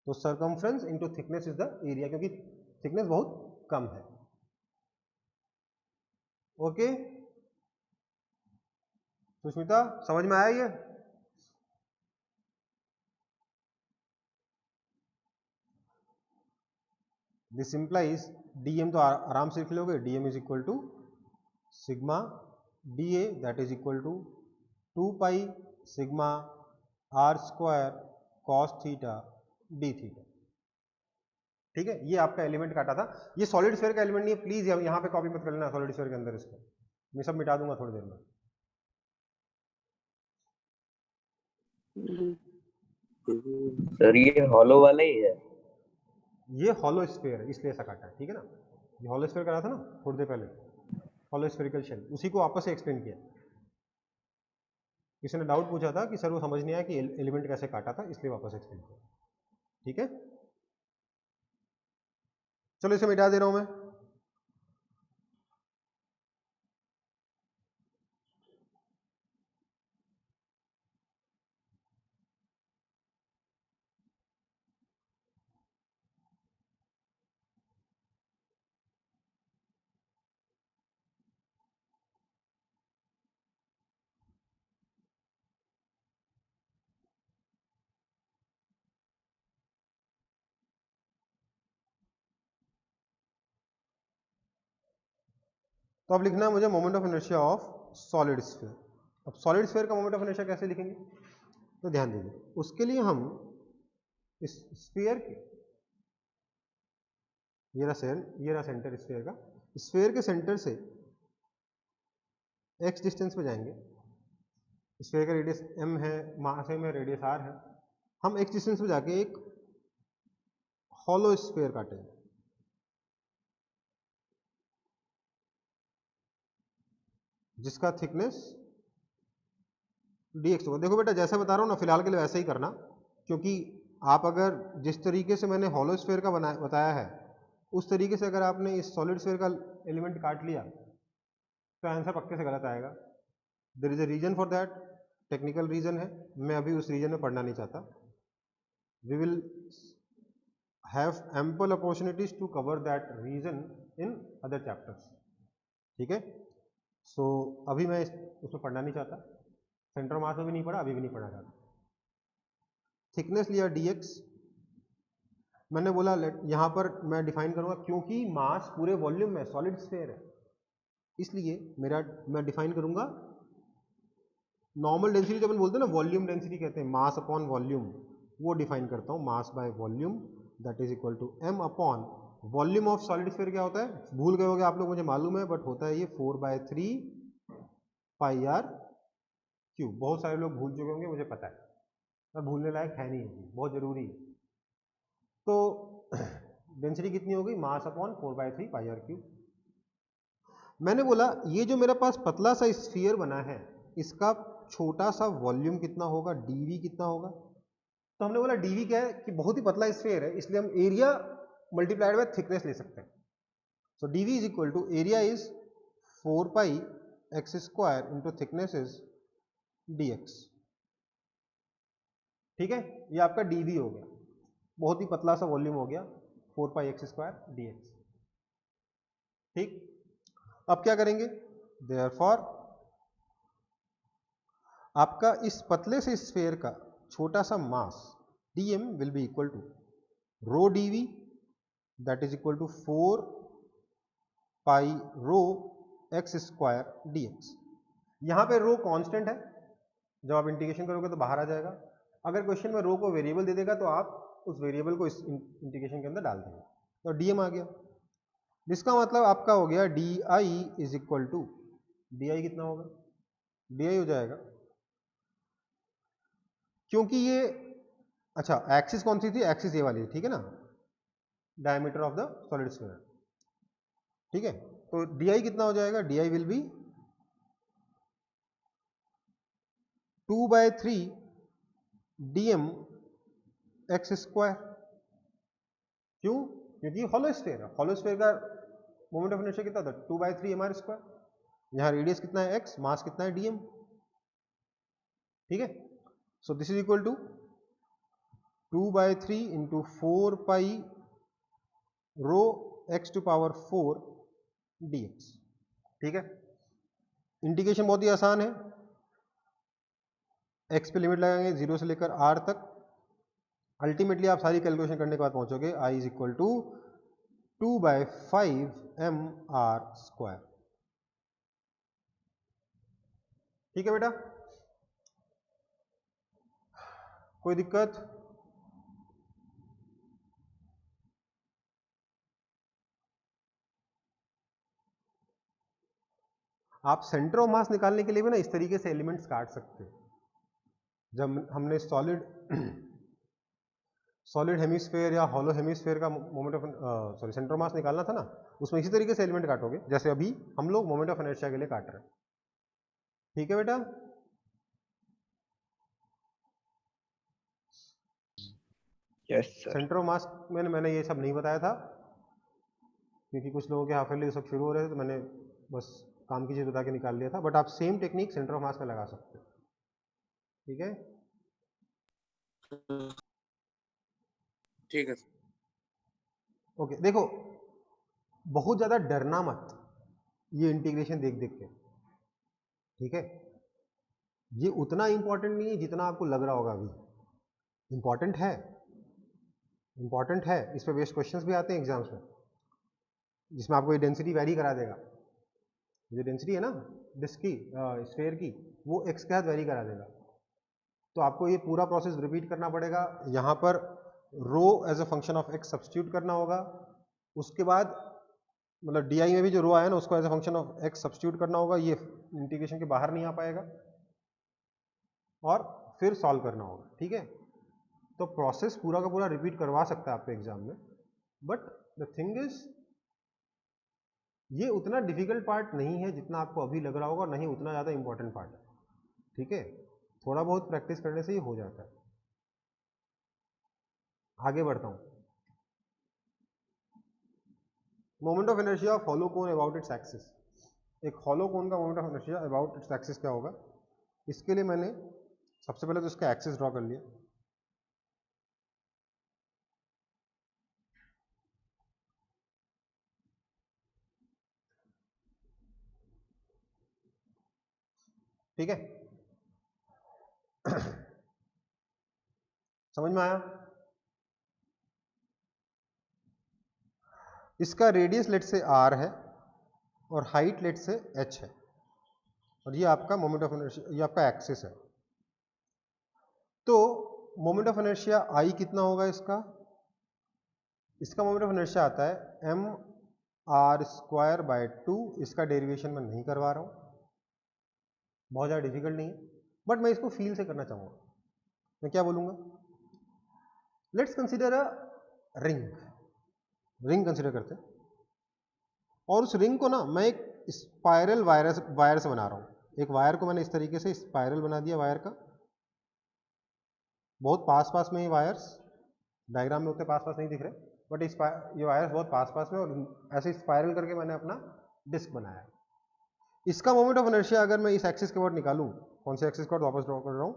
तो circumference into thickness is the area, क्योंकि थिकनेस बहुत कम है। ओके सुष्मिता, समझ में आया ये? दिस इंप्लाइज डीएम तो आराम से लिख लोगे, DM is equal to sigma D A, that is equal to 2 pi sigma R square cos theta D theta. ठीक है, ये आपका एलिमेंट काटा था। ये सॉलिड स्फीयर का एलिमेंट नहीं है, प्लीज यहाँ पे कॉपी मत कर लेना सॉलिड स्फीयर के अंदर, इसको मैं सब मिटा दूंगा थोड़ी देर में। सर ये हॉलो वाला ही है। ये हॉलो स्फीयर है, इसलिए ऐसा काटा है। ठीक है ना, ये हॉलो स्फीयर करा था ना थोड़ी देर पहले, हॉलो स्फीयरिकल शेल, उसी को वापस से एक्सप्लेन किया। किसी ने डाउट पूछा था कि सर वो समझ नहीं आया कि एलिमेंट कैसे काटा था, इसलिए वापस एक्सप्लेन किया। ठीक है, चलो इसे मिटा दे रहा हूं मैं। तो अब लिखना है मुझे moment of inertia of solid sphere. अब सॉलिड स्फीयर का मोमेंट ऑफ इनर्शिया कैसे लिखेंगे, तो ध्यान दीजिए, उसके लिए हम इस स्फीयर के, ये रहा सेंटर स्फीयर का, स्फीयर के सेंटर से x डिस्टेंस पे जाएंगे। स्फीयर का रेडियस m है, मास m है, रेडियस r है। हम x डिस्टेंस पे जाके एक हॉलो स्फीयर काटेंगे, जिसका थिकनेस dx होगा। देखो बेटा, जैसा बता रहा हूँ ना, फिलहाल के लिए वैसे ही करना, क्योंकि आप अगर जिस तरीके से मैंने हॉलो स्फीयर का बताया है, उस तरीके से अगर आपने इस सॉलिड स्फीयर का एलिमेंट काट लिया तो आंसर पक्के से गलत आएगा। There is a reason for that, technical reason है, मैं अभी उस रीजन में पढ़ना नहीं चाहता। We will have ample opportunities to cover that reason in other chapters, ठीक है। सो अभी मैं उसमें पढ़ना नहीं चाहता, सेंटर मास में भी नहीं पढ़ा, अभी भी नहीं पढ़ना चाहता। थिकनेस लिया dx, मैंने बोला यहां पर मैं डिफाइन करूंगा, क्योंकि मास पूरे वॉल्यूम में सॉलिड स्फीयर है, इसलिए मैं डिफाइन करूंगा नॉर्मल डेंसिटी, जो अपन बोलते हैं ना वॉल्यूम डेंसिटी कहते हैं, मास अपॉन वॉल्यूम, वो डिफाइन करता हूं, mass by volume that is equal to m upon volume of solid sphere. क्या होता है, भूल गए होगे आप लोग, मुझे मालूम है, बट होता है ये 4/3 पाई आर क्यूब। बहुत सारे लोग भूल चुके होंगे, मुझे पता है, पर भूलने लायक है नहीं, बहुत जरूरी है। तो डेंसिटी कितनी हो गई, mass upon 4/3 pi r cube. मैंने बोला ये जो मेरे पास पतला सा स्फीयर बना है, इसका छोटा सा वॉल्यूम कितना होगा, dv कितना होगा। तो हमने बोला dv क्या है कि बहुत ही पतला स्फीयर है, इसलिए हम एरिया मल्टीप्लाइड बाय थिकनेस ले सकते हैं। So dv is equal to area is 4 pi x square into thickness is dx, ठीक है। ये आपका dv हो गया, बहुत ही पतला सा वॉल्यूम हो गया, 4 पाई x स्क्वायर dx, ठीक। अब क्या करेंगे, देयरफॉर आपका इस पतले से स्फीयर का छोटा सा mass dm will be equal to rho dv that is equal to 4 pi rho x square dx। यहां पे रो कांस्टेंट है, जब आप इंटीग्रेशन करोगे तो बाहर आ जाएगा। अगर क्वेश्चन में रो को वेरिएबल दे देगा तो आप उस वेरिएबल को इस इंटीग्रेशन के अंदर डाल देंगे, तो dm आ गया। जिसका मतलब आपका हो गया di is equal to, di कितना होगा, di हो जाएगा, क्योंकि ये, अच्छा एक्सिस कौन सी थी, एक्सिस ये वाली, ठीक है ना, diameter of the solid sphere, ठीक है। तो di कितना हो जाएगा, di will B 2/3 dm x square. क्यों, क्योंकि हॉलो स्फीयर है, हॉलो स्फीयर का मोमेंट ऑफ इनर्शिया कितना था, 2/3 mr स्क्वायर। यहां रेडियस कितना है x, मास कितना है dm, ठीक है। So this is equal to 2/3 into 4 pi rho x to power 4 dx, ठीक है। इंटीग्रेशन बहुत ही आसान है, x पे लिमिट लगाएंगे 0 से लेकर r तक, अल्टीमेटली आप सारी कैलकुलेशन करने के बाद पहुंचोगे i is equal to 2/5 mr square, ठीक है बेटा, कोई दिक्कत। आप सेंटर ऑफ मास निकालने के लिए भी ना इस तरीके से एलिमेंट्स काट सकते हैं। जब हमने सॉलिड हेमिस्फीयर या हॉलो हेमिस्फीयर का मोमेंट ऑफ सेंटर ऑफ मास निकालना था ना, उसमें इसी तरीके से एलिमेंट काटोगे, जैसे अभी हम लोग मोमेंट ऑफ इनर्शिया के लिए काट रहे हैं, ठीक है बेटा। Yes sir. सेंटर ऑफ मास में मैंने ये सब नहीं बताया था, क्योंकि कुछ लोगों के हाफ ईयरली उस वक्त शुरू हो रहे थे तो मैंने बस काम की चीज़ बता के निकाल लिया था, बट आप सेम टेक्निक सेंटर ऑफ मास में लगा सकते हो। ठीक है, ठीक है सर। ओके। देखो, बहुत ज़्यादा डरना मत ये इंटीग्रेशन देख देख के, ठीक है। ये उतना इंपॉर्टेंट नहीं है जितना आपको लग रहा होगा अभी। इंपॉर्टेंट है, इंपॉर्टेंट है, इस पर बेस्ड क्वेश्चंस भी आते हैं एग्जाम्स में, जिसमें आपको ये डेंसिटी वैरी करा देगा। जो डेंसिटी है ना डिस्क की, स्फेयर की, वो एक्स के साथ वैरी करा देगा। तो आपको ये पूरा प्रोसेस रिपीट करना पड़ेगा। यहाँ पर rho as a function of x substitute करना होगा, उसके बाद मतलब डी आई में भी जो रो आया ना उसको as a function of x substitute करना होगा, ये इंटीग्रेशन के बाहर नहीं आ पाएगा, और फिर सॉल्व करना होगा। ठीक है, तो प्रोसेस पूरा का पूरा रिपीट करवा सकता है आपको एग्जाम में, बट द थिंग इज ये उतना डिफिकल्ट पार्ट नहीं है जितना आपको अभी लग रहा होगा, और नहीं उतना ज़्यादा इंपॉर्टेंट पार्ट है। ठीक है, थोड़ा बहुत प्रैक्टिस करने से ही हो जाता है। आगे बढ़ता हूँ। Moment of inertia of hollow cone about its axis. एक हॉलो कोन का moment of inertia about its axis क्या होगा, इसके लिए मैंने सबसे पहले तो इसका एक्सिस ड्रॉ कर लिया। ठीक है, समझ में आया? इसका रेडियस लेट से r है और हाइट लेट से h है, और ये आपका मोमेंट ऑफ इनर्शिया, ये आपका एक्सिस है। तो मोमेंट ऑफ इनर्शिया I कितना होगा इसका? इसका मोमेंट ऑफ इनर्शिया आता है m r²/2। इसका डेरिवेशन मैं नहीं करवा रहा हूँ, बहुत ज़्यादा डिफिकल्ट नहीं है, बट मैं इसको फील से करना चाहूँगा। मैं क्या बोलूँगा, let's consider a ring. Ring consider करते हैं, और उस रिंग को ना मैं एक स्पाइरल वायर से बना रहा हूँ। एक वायर को मैंने इस तरीके से स्पाइरल बना दिया वायर का, बहुत पास पास में ये वायर्स, डायग्राम में उतने पास पास नहीं दिख रहे, बट ये वायर्स बहुत पास पास में, और ऐसे स्पाइरल करके मैंने अपना डिस्क बनाया। इसका मोमेंट ऑफ इनर्शिया अगर मैं इस एक्सिस के बाद निकालूं, कौन से एक्सिस का वापस ड्रॉ कर रहा हूं,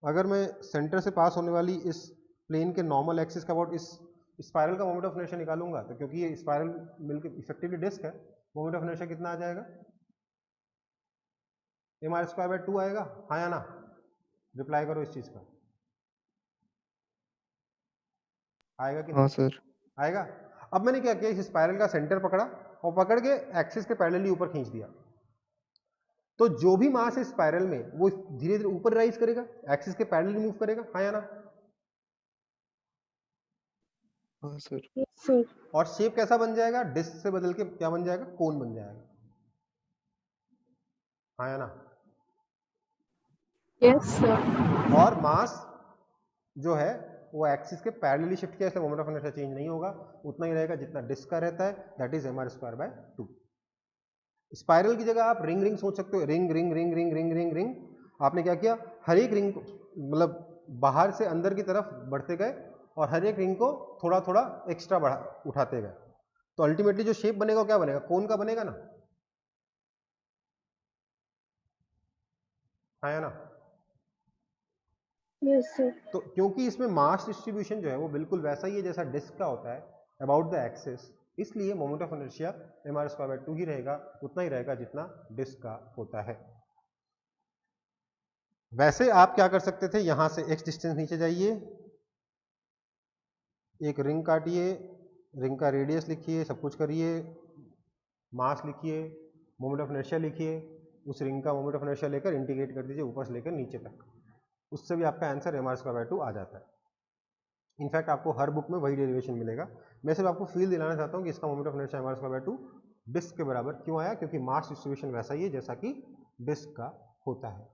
अगर मैं सेंटर से पास होने वाली इस प्लेन के नॉर्मल एक्सिस का अबाउट इस स्पाइरल का मोमेंट ऑफ इनर्शिया निकालूंगा, तो क्योंकि ये स्पाइरल मिलकर इफेक्टिवली डिस्क है, मोमेंट ऑफ इनर्शिया कितना आ जाएगा, mr²/2 आएगा। हाँ या ना? रिप्लाई करो इस चीज का, आएगा कि हाँ नहीं सर। आएगा? अब मैंने क्या किया, इस स्पाइरल का सेंटर पकड़ा और पकड़ के एक्सिस के पैरेलली ऊपर खींच दिया। तो जो भी मास है स्पाइरल में वो धीरे धीरे ऊपर राइज करेगा, एक्सिस के पैरेलली मूव करेगा। हाँ या ना? हाँ सर। Yes sir. और शेप कैसा बन जाएगा, डिस्क से बदल के क्या बन जाएगा, कोन बन जाएगा। हाँ या ना? Yes sir. और मास जो है वो एक्सिस के पैरेलली शिफ्ट किया, इसलिए मोमेंट ऑफ इनर्शिया चेंज नहीं होगा, उतना ही रहेगा जितना डिस्क का रहता है, दैट इज mr²/2। स्पाइरल की जगह आप रिंग रिंग सोच सकते हो, ring ring ring ring ring ring ring. आपने क्या किया, हर एक रिंग को मतलब बाहर से अंदर की तरफ बढ़ते गए, और हर एक रिंग को थोड़ा थोड़ा एक्स्ट्रा बढ़ा उठाते गए, तो अल्टीमेटली जो शेप बनेगा वो क्या बनेगा, कोन का बनेगा ना। हाँ या ना? Yes sir. तो क्योंकि इसमें मास डिस्ट्रीब्यूशन जो है वो बिल्कुल वैसा ही है जैसा डिस्क का होता है अबाउट द एक्सिस, इसलिए मोमेंट ऑफ इनर्शिया mr²/2 ही रहेगा, उतना ही रहेगा जितना डिस्क का होता है। वैसे आप क्या कर सकते थे, यहां से x डिस्टेंस नीचे जाइए, एक रिंग काटिए, रिंग का रेडियस लिखिए, सब कुछ करिए, मास लिखिए, मोमेंट ऑफ इनर्शिया लिखिए, उस रिंग का मोमेंट ऑफ इनर्शिया लेकर इंटीग्रेट कर दीजिए ऊपर से लेकर नीचे तक, उससे भी आपका आंसर mr²/2 आ जाता है। इनफैक्ट आपको हर बुक में वही डेरिवेशन मिलेगा। मैं सिर्फ आपको फील दिलाना चाहता हूँ कि इसका moment of inertia mr²/2 disc के बराबर क्यों आया, क्योंकि मास डिस्ट्रीब्यूशन वैसा ही है जैसा कि डिस्क का होता है।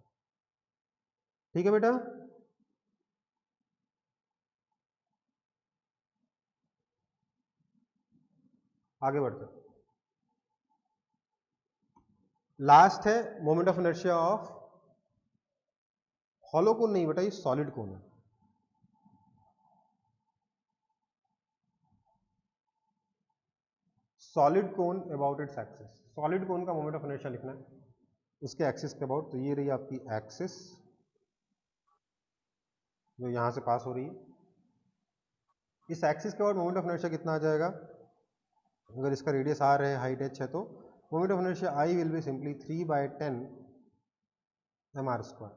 ठीक है बेटा, आगे बढ़ते हैं। लास्ट है moment of inertia of hollow cone, नहीं बेटा ये सॉलिड कोन है। Solid cone about its axis, solid cone का मोमेंट ऑफ इनर्शिया लिखना है उसके एक्सिस के अबाउट। तो ये रही आपकी एक्सिस जो यहाँ से पास हो रही है। इस एक्सिस के अबाउट मोमेंट ऑफ इनर्शिया कितना आ जाएगा? अगर इसका रेडियस r है, हाइट h है, तो moment of inertia I will be simply 3/10 mr²।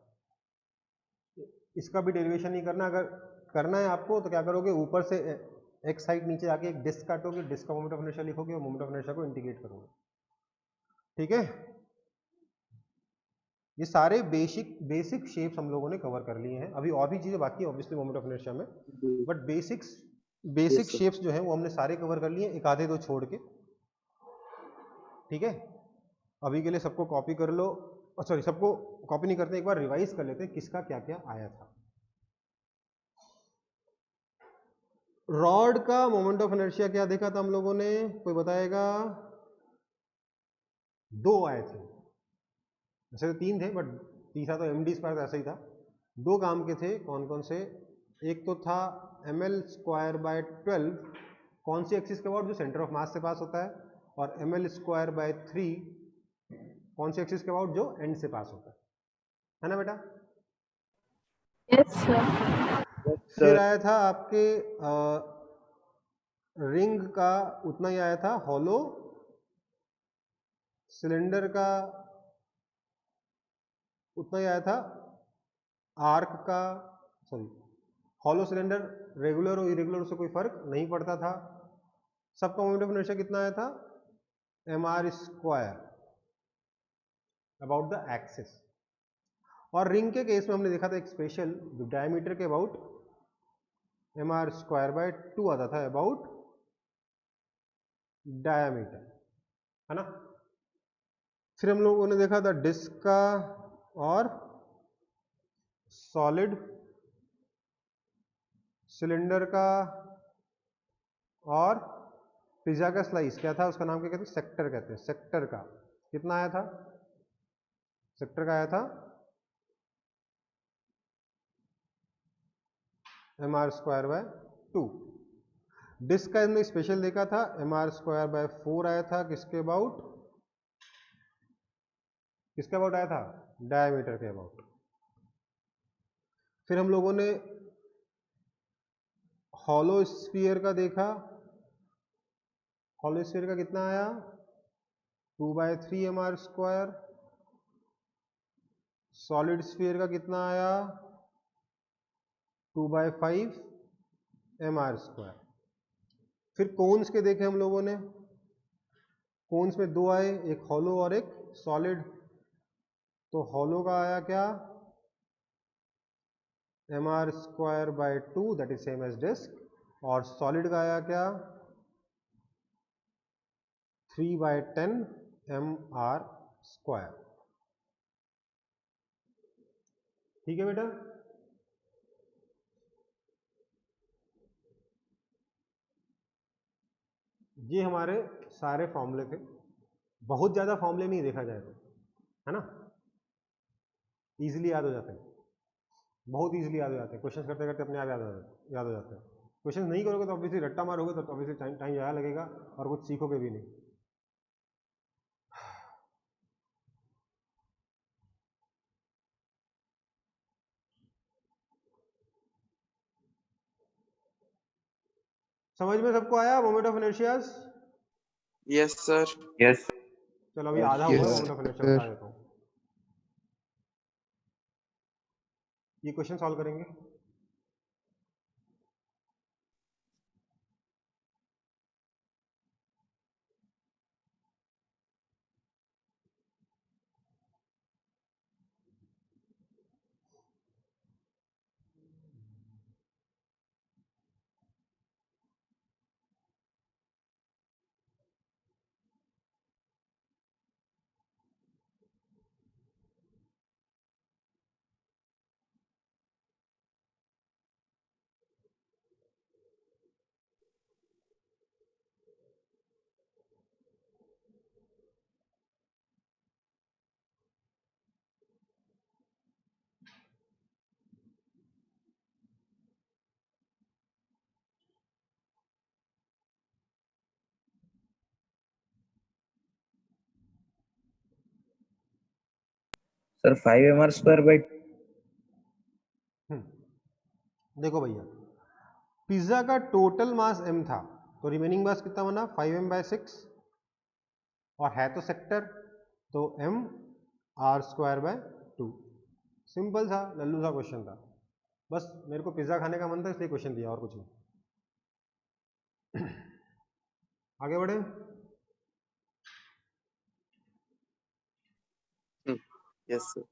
इसका भी डेरिवेशन नहीं करना, अगर करना है आपको तो क्या करोगे, ऊपर से x साइड नीचे आके एक डिस्क काटोगे, डिस्क का मोमेंट ऑफ इनर्शिया लिखोगे और मोमेंट ऑफ इनर्शिया को इंटीग्रेट करोगे। ठीक है, ये सारे बेसिक शेप्स हम लोगों ने कवर कर लिए हैं। अभी और भी चीजें बाकी है ऑब्वियसली मोमेंट ऑफ इनर्शिया में, बट बेसिक शेप्स जो हैं वो हमने सारे कवर कर लिए, एक आधे दो छोड़ के। ठीक है, अभी के लिए सबको कॉपी कर लो, सॉरी सबको कॉपी नहीं करते, एक बार रिवाइज कर लेते हैं किसका क्या क्या आया था। रॉड का मोमेंट ऑफ इनर्शिया क्या देखा था हम लोगों ने, कोई बताएगा? 2 आए थे, वैसे तो 3 थे बट तीसरा तो md स्क्वायर ऐसा ही था। 2 काम के थे, कौन कौन से? एक तो था ml²/12, कौन सी एक्सिस के अबाउट? जो सेंटर ऑफ मास से पास होता है, और ml²/3 कौन सी एक्सिस के अबाउट? जो एंड से पास होता है ना बेटा? Yes sir. फिर आया था आपके रिंग का, उतना ही आया था। हॉलो सिलेंडर का उतना ही आया था। आर्क का, सॉरी हॉलो सिलेंडर रेगुलर और इरेगुलर से कोई फर्क नहीं पड़ता था। सबका मोमेंट ऑफ इनर्शिया कितना आया था? mr² about the axis. और रिंग के केस में हमने देखा था एक स्पेशल, जो डायमीटर के अबाउट mr²/2 आता था, अबाउट डायमीटर, है ना? फिर हम लोगों ने देखा था डिस्क का और सॉलिड सिलेंडर का और पिज्जा का स्लाइस, क्या था उसका नाम, क्या कहते हैं? सेक्टर कहते हैं। सेक्टर का कितना आया था? सेक्टर का आया था mr²/2। डिस्क का हमने स्पेशल देखा था, mr²/4 आया था। किसके अबाउट? किसके अबाउट आया था? डायमीटर के अबाउट। फिर हम लोगों ने हॉलो स्फीयर का देखा, हॉलो स्फीयर का कितना आया? 2/3 mr²। सॉलिड स्फीयर का कितना आया? 2/5 mr²। फिर कोन्स के देखे हम लोगों ने, कोन्स में 2 आए, एक हॉलो और एक सॉलिड। तो हॉलो का आया क्या? mr²/2, that is same as disc. और सॉलिड का आया क्या? 3/10 mr²। ठीक है बेटा, ये हमारे सारे फॉर्मूले थे। बहुत ज्यादा फॉर्मूले नहीं देखा जाए तो, है ना? इजीली याद हो जाते हैं, बहुत इजीली याद हो जाते हैं, क्वेश्चन करते करते अपने आप याद हो जाते हैं। क्वेश्चन नहीं करोगे तो ऑब्वियसली रट्टा मारोगे तो ऑब्वियसली टाइम ज़्यादा लगेगा और कुछ सीखोगे भी नहीं। समझ में सबको आया moment of inertias? Yes sir. Yes चलो अभी आधा हुआ है, मोमेंट ऑफ इनर्शिया बता देता हूँ। ये क्वेश्चन सॉल्व करेंगे। सर 5mr² देखो भैया, पिज्जा का टोटल मास m था, तो रिमेनिंग मास कितना बना 5m/6, और है तो सेक्टर, तो m/r²/2। सिंपल सा लल्लू सा क्वेश्चन था, बस मेरे को पिज्जा खाने का मन था इसलिए क्वेश्चन दिया, और कुछ नहीं। आगे बढ़े। Yes, sir.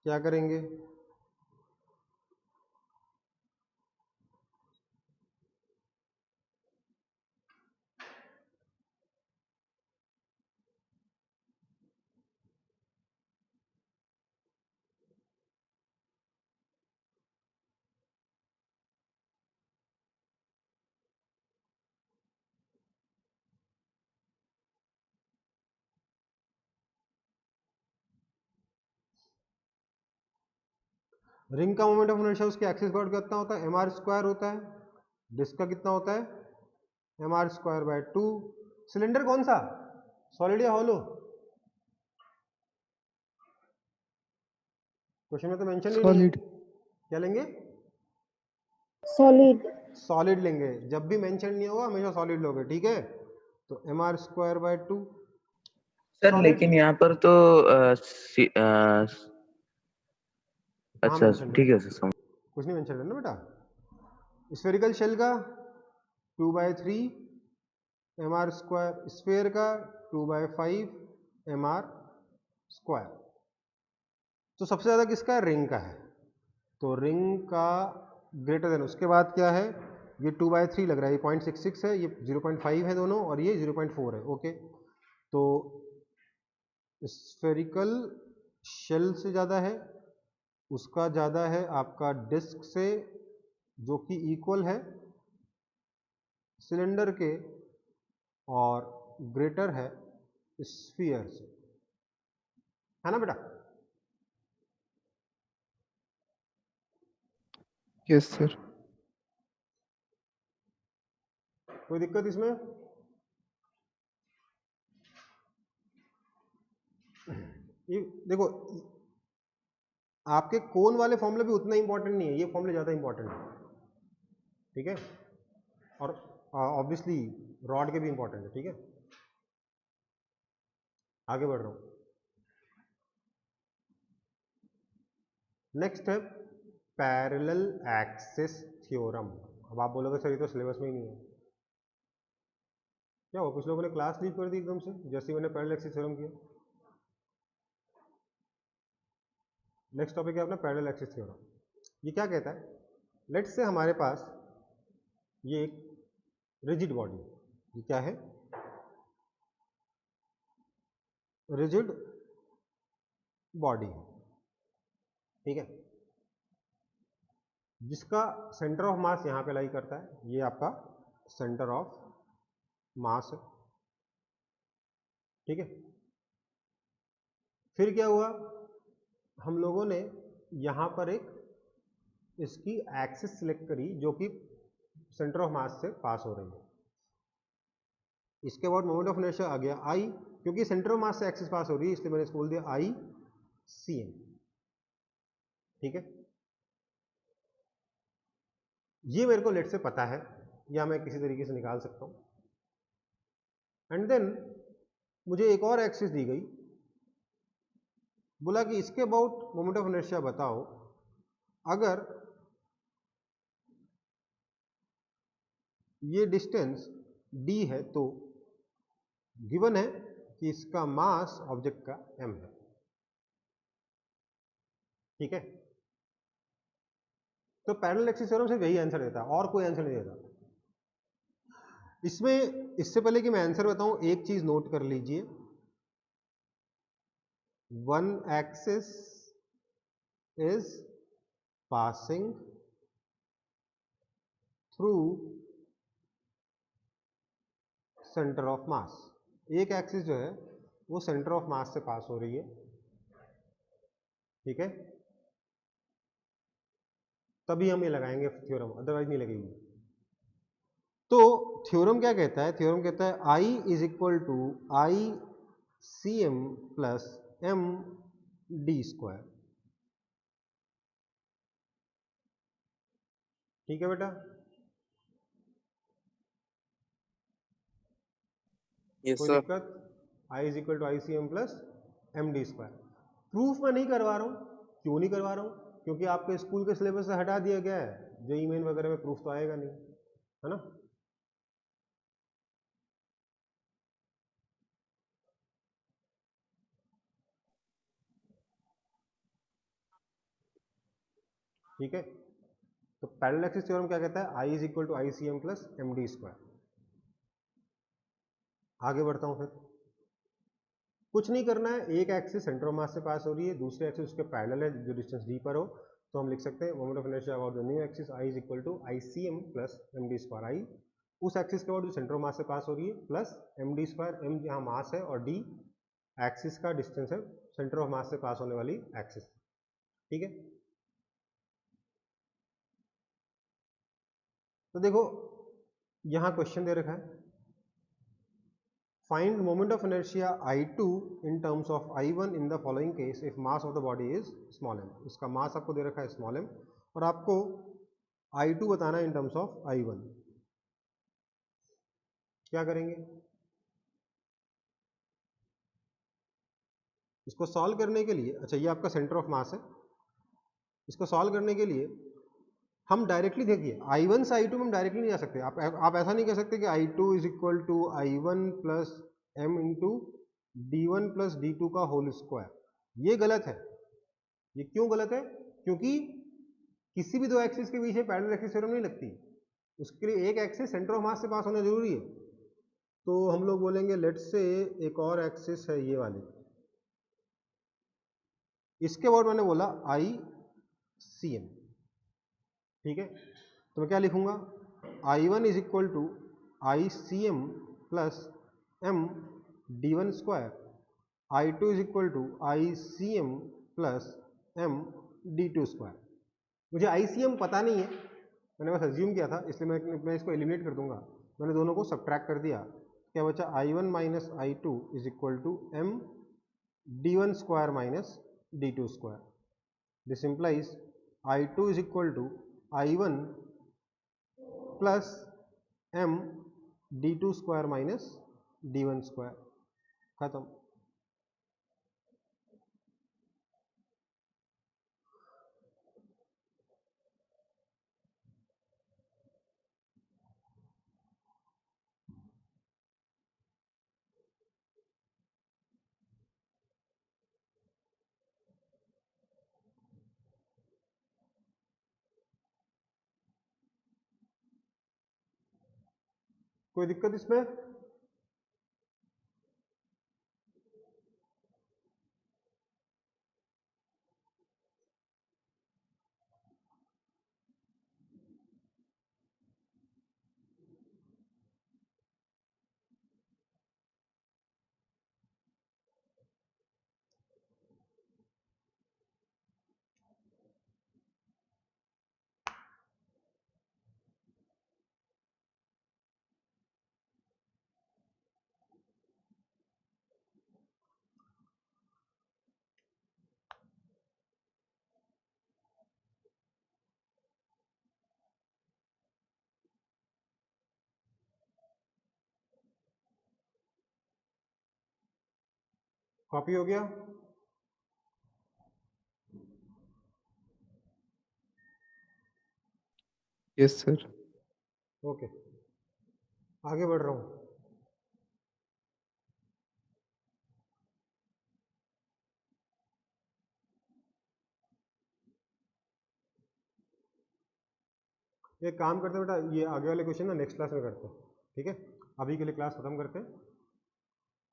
क्या करेंगे, रिंग का मोमेंट ऑफ इनर्शिया उसके एक्सिस का कितना होता है, mr² होता है। डिस्क का कितना होता है, mr²/2। सिलेंडर कौन सा, सॉलिड या हॉलो, क्वेश्चन में तो मेंशन नहीं नहीं है। क्या लेंगे, सॉलिड। सॉलिड लेंगे, जब भी मेंशन नहीं होगा हमेशा सॉलिड लोगे, ठीक है। तो mr²/2 सर, लेकिन यहाँ पर तो हाँ अच्छा मेंशन है, ठीक है सर, समझ। कुछ नहीं मेंशन है ना बेटा। स्फेरिकल शेल का 2/3 mr², स्फेयर का 2/5 mr²। तो सबसे ज्यादा किसका है, रिंग का है, तो रिंग का ग्रेटर देन, उसके बाद क्या है, ये 2/3 लग रहा है, ये 0.66 है, ये 0.5 है दोनों, और ये 0.4 है, ओके। तो स्फेरिकल शेल से ज़्यादा है, उसका ज़्यादा है आपका डिस्क से, जो कि इक्वल है सिलेंडर के, और ग्रेटर है स्फीयर से, है ना बेटा। Yes sir. कोई दिक्कत इसमें, ये देखो आपके कोन वाले फॉर्मूले भी उतना इंपॉर्टेंट नहीं है, ये फॉर्मूले ज़्यादा इंपॉर्टेंट है, ठीक है। और ऑब्वियसली रॉड के भी इंपॉर्टेंट है, ठीक है। आगे बढ़ रहा हूँ, नेक्स्ट है पैरेलल एक्सिस थ्योरम। अब आप बोलोगे सर ये तो सिलेबस में ही नहीं है, क्या हुआ, कुछ लोगों ने क्लास लीव कर दी एकदम से जैसे ही मैंने पैरेलल एक्सिस थ्योरम किया। नेक्स्ट टॉपिक है अपना पैरेलल एक्सिस थ्योरम। ये क्या कहता है, लेट्स से हमारे पास ये एक रिजिड बॉडी, ये क्या है, रिजिड बॉडी है, ठीक है, जिसका सेंटर ऑफ मास यहां पे लाई करता है, ये आपका सेंटर ऑफ मास है, ठीक है। फिर क्या हुआ, हम लोगों ने यहां पर एक इसकी एक्सिस सिलेक्ट करी जो कि सेंटर ऑफ मास से पास हो रही है। इसके बाद मोमेंट ऑफ इनर्शिया आ गया आई, क्योंकि सेंटर ऑफ मास से एक्सिस पास हो रही है इसलिए मैंने इसको बोल दिया आई सी एम, ठीक है। ये मेरे को लेट से पता है, या मैं किसी तरीके से निकाल सकता हूं। एंड देन मुझे एक और एक्सिस दी गई, बोला कि इसके अबाउट मोमेंट ऑफ इनर्शिया बताओ, अगर ये डिस्टेंस d है तो गिवन है कि इसका मास ऑब्जेक्ट का m है, ठीक है। तो पैरेलल एक्सिस थ्योरम सिर्फ यही आंसर देता है, और कोई आंसर नहीं देता इसमें। इससे पहले कि मैं आंसर बताऊं, एक चीज नोट कर लीजिए, one axis is passing through centre of मास। एक एक्सिस जो है वो सेंटर ऑफ मास से पास हो रही है, ठीक है। तभी हम ये लगाएंगे थ्योरम, अदरवाइज नहीं लगेगी। तो थ्योरम क्या कहता है? थ्योरम कहता है I is equal to I C M plus M D square. ठीक है बेटा? Yes, कोई sir. दिक्कत? I is equal to I C M plus M D square. Proof मैं नहीं करवा रहा हूँ। क्यों नहीं करवा रहा हूँ? क्योंकि आपके स्कूल के सिलेबस से हटा दिया गया है, जेईई मेन वगैरह में प्रूफ तो आएगा नहीं, है ना? ठीक है, तो पैरेलल एक्सिस थ्योरम क्या कहता है? I is equal to I C M plus M D square. आगे बढ़ता हूं, फिर कुछ नहीं करना है, एक एक्सिस सेंटर ऑफ मास से पास हो रही है, दूसरे एक्सिस उसके पैरेलल है जो डिस्टेंस डी पर हो, तो हम लिख सकते हैं moment of inertia about the new axis I is equal to I C M plus M D square. I उस एक्सिस के बाद जो सेंटर ऑफ मास से पास हो रही है, plus M D square, M यहाँ मास है और डी एक्सिस का डिस्टेंस है सेंटर ऑफ मास से पास होने वाली एक्सिस। ठीक है, तो देखो यहां क्वेश्चन दे रखा है, find moment of inertia I2 in terms of I1 in the following case if mass of the body is small m। इसका मास आपको दे रखा है स्मॉल m और आपको I2 बताना है इन टर्म्स ऑफ I1। क्या करेंगे? इसको सॉल्व करने के लिए, अच्छा ये आपका सेंटर ऑफ मास है, इसको सॉल्व करने के लिए हम डायरेक्टली देखिए I1 से I2 में हम डायरेक्टली नहीं जा सकते। आप ऐसा नहीं कह सकते कि I2 is equal to I1 plus m into D1 plus D2 का होल स्क्वायर। ये गलत है। ये क्यों गलत है? क्योंकि किसी भी दो एक्सिस के बीच में पैरेलल एक्सिस थ्योरम नहीं लगती, उसके लिए एक एक्सिस सेंटर ऑफ मास से पास होना जरूरी है। तो हम लोग बोलेंगे लेट्स से एक और एक्सिस है ये वाली, इसके बाद मैंने बोला आई सी एम। ठीक है, तो मैं क्या लिखूंगा? I1 is equal to I C M plus M D one square. I2 is equal to I C M plus M D two square. मुझे आई सी एम पता नहीं है, मैंने बस अज्यूम किया था, इसलिए मैं इसको एलिमिनेट कर दूंगा। मैंने दोनों को सब्ट्रैक्ट कर दिया, क्या बचा? I1 minus I two is equal to M D one square minus D two square. This implies I2 is equal to I1 plus M D two square minus D one square. खत्म। कोई दिक्कत इसमें? Copy हो गया? Yes, sir. Okay, आगे बढ़ रहा हूं। एक काम करते हैं बेटा, ये आगे वाले क्वेश्चन ना नेक्स्ट क्लास में करते हैं। ठीक है, अभी के लिए क्लास खत्म करते हैं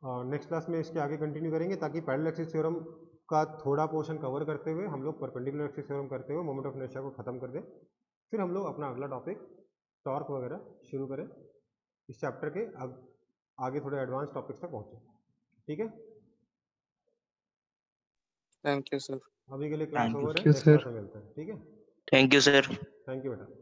और नेक्स्ट क्लास में इसके आगे कंटिन्यू करेंगे, ताकि पैरेलल एक्सिस थ्योरम का थोड़ा पोर्शन कवर करते हुए हम लोग परपेंडिकुलर एक्सिस थ्योरम करते हुए मोमेंट ऑफ इनर्शिया को खत्म कर दें। फिर हम लोग अपना अगला टॉपिक टॉर्क वगैरह शुरू करें, इस चैप्टर के आगे थोड़े एडवांस टॉपिक्स तक पहुँचे। ठीक है, Thank you, sir. अभी के लिए क्लास Thank you, ओवर है, sir. नेक्स्ट क्लास में मिलते हैं। ठीक है। Thank you, sir. Thank you बेटा।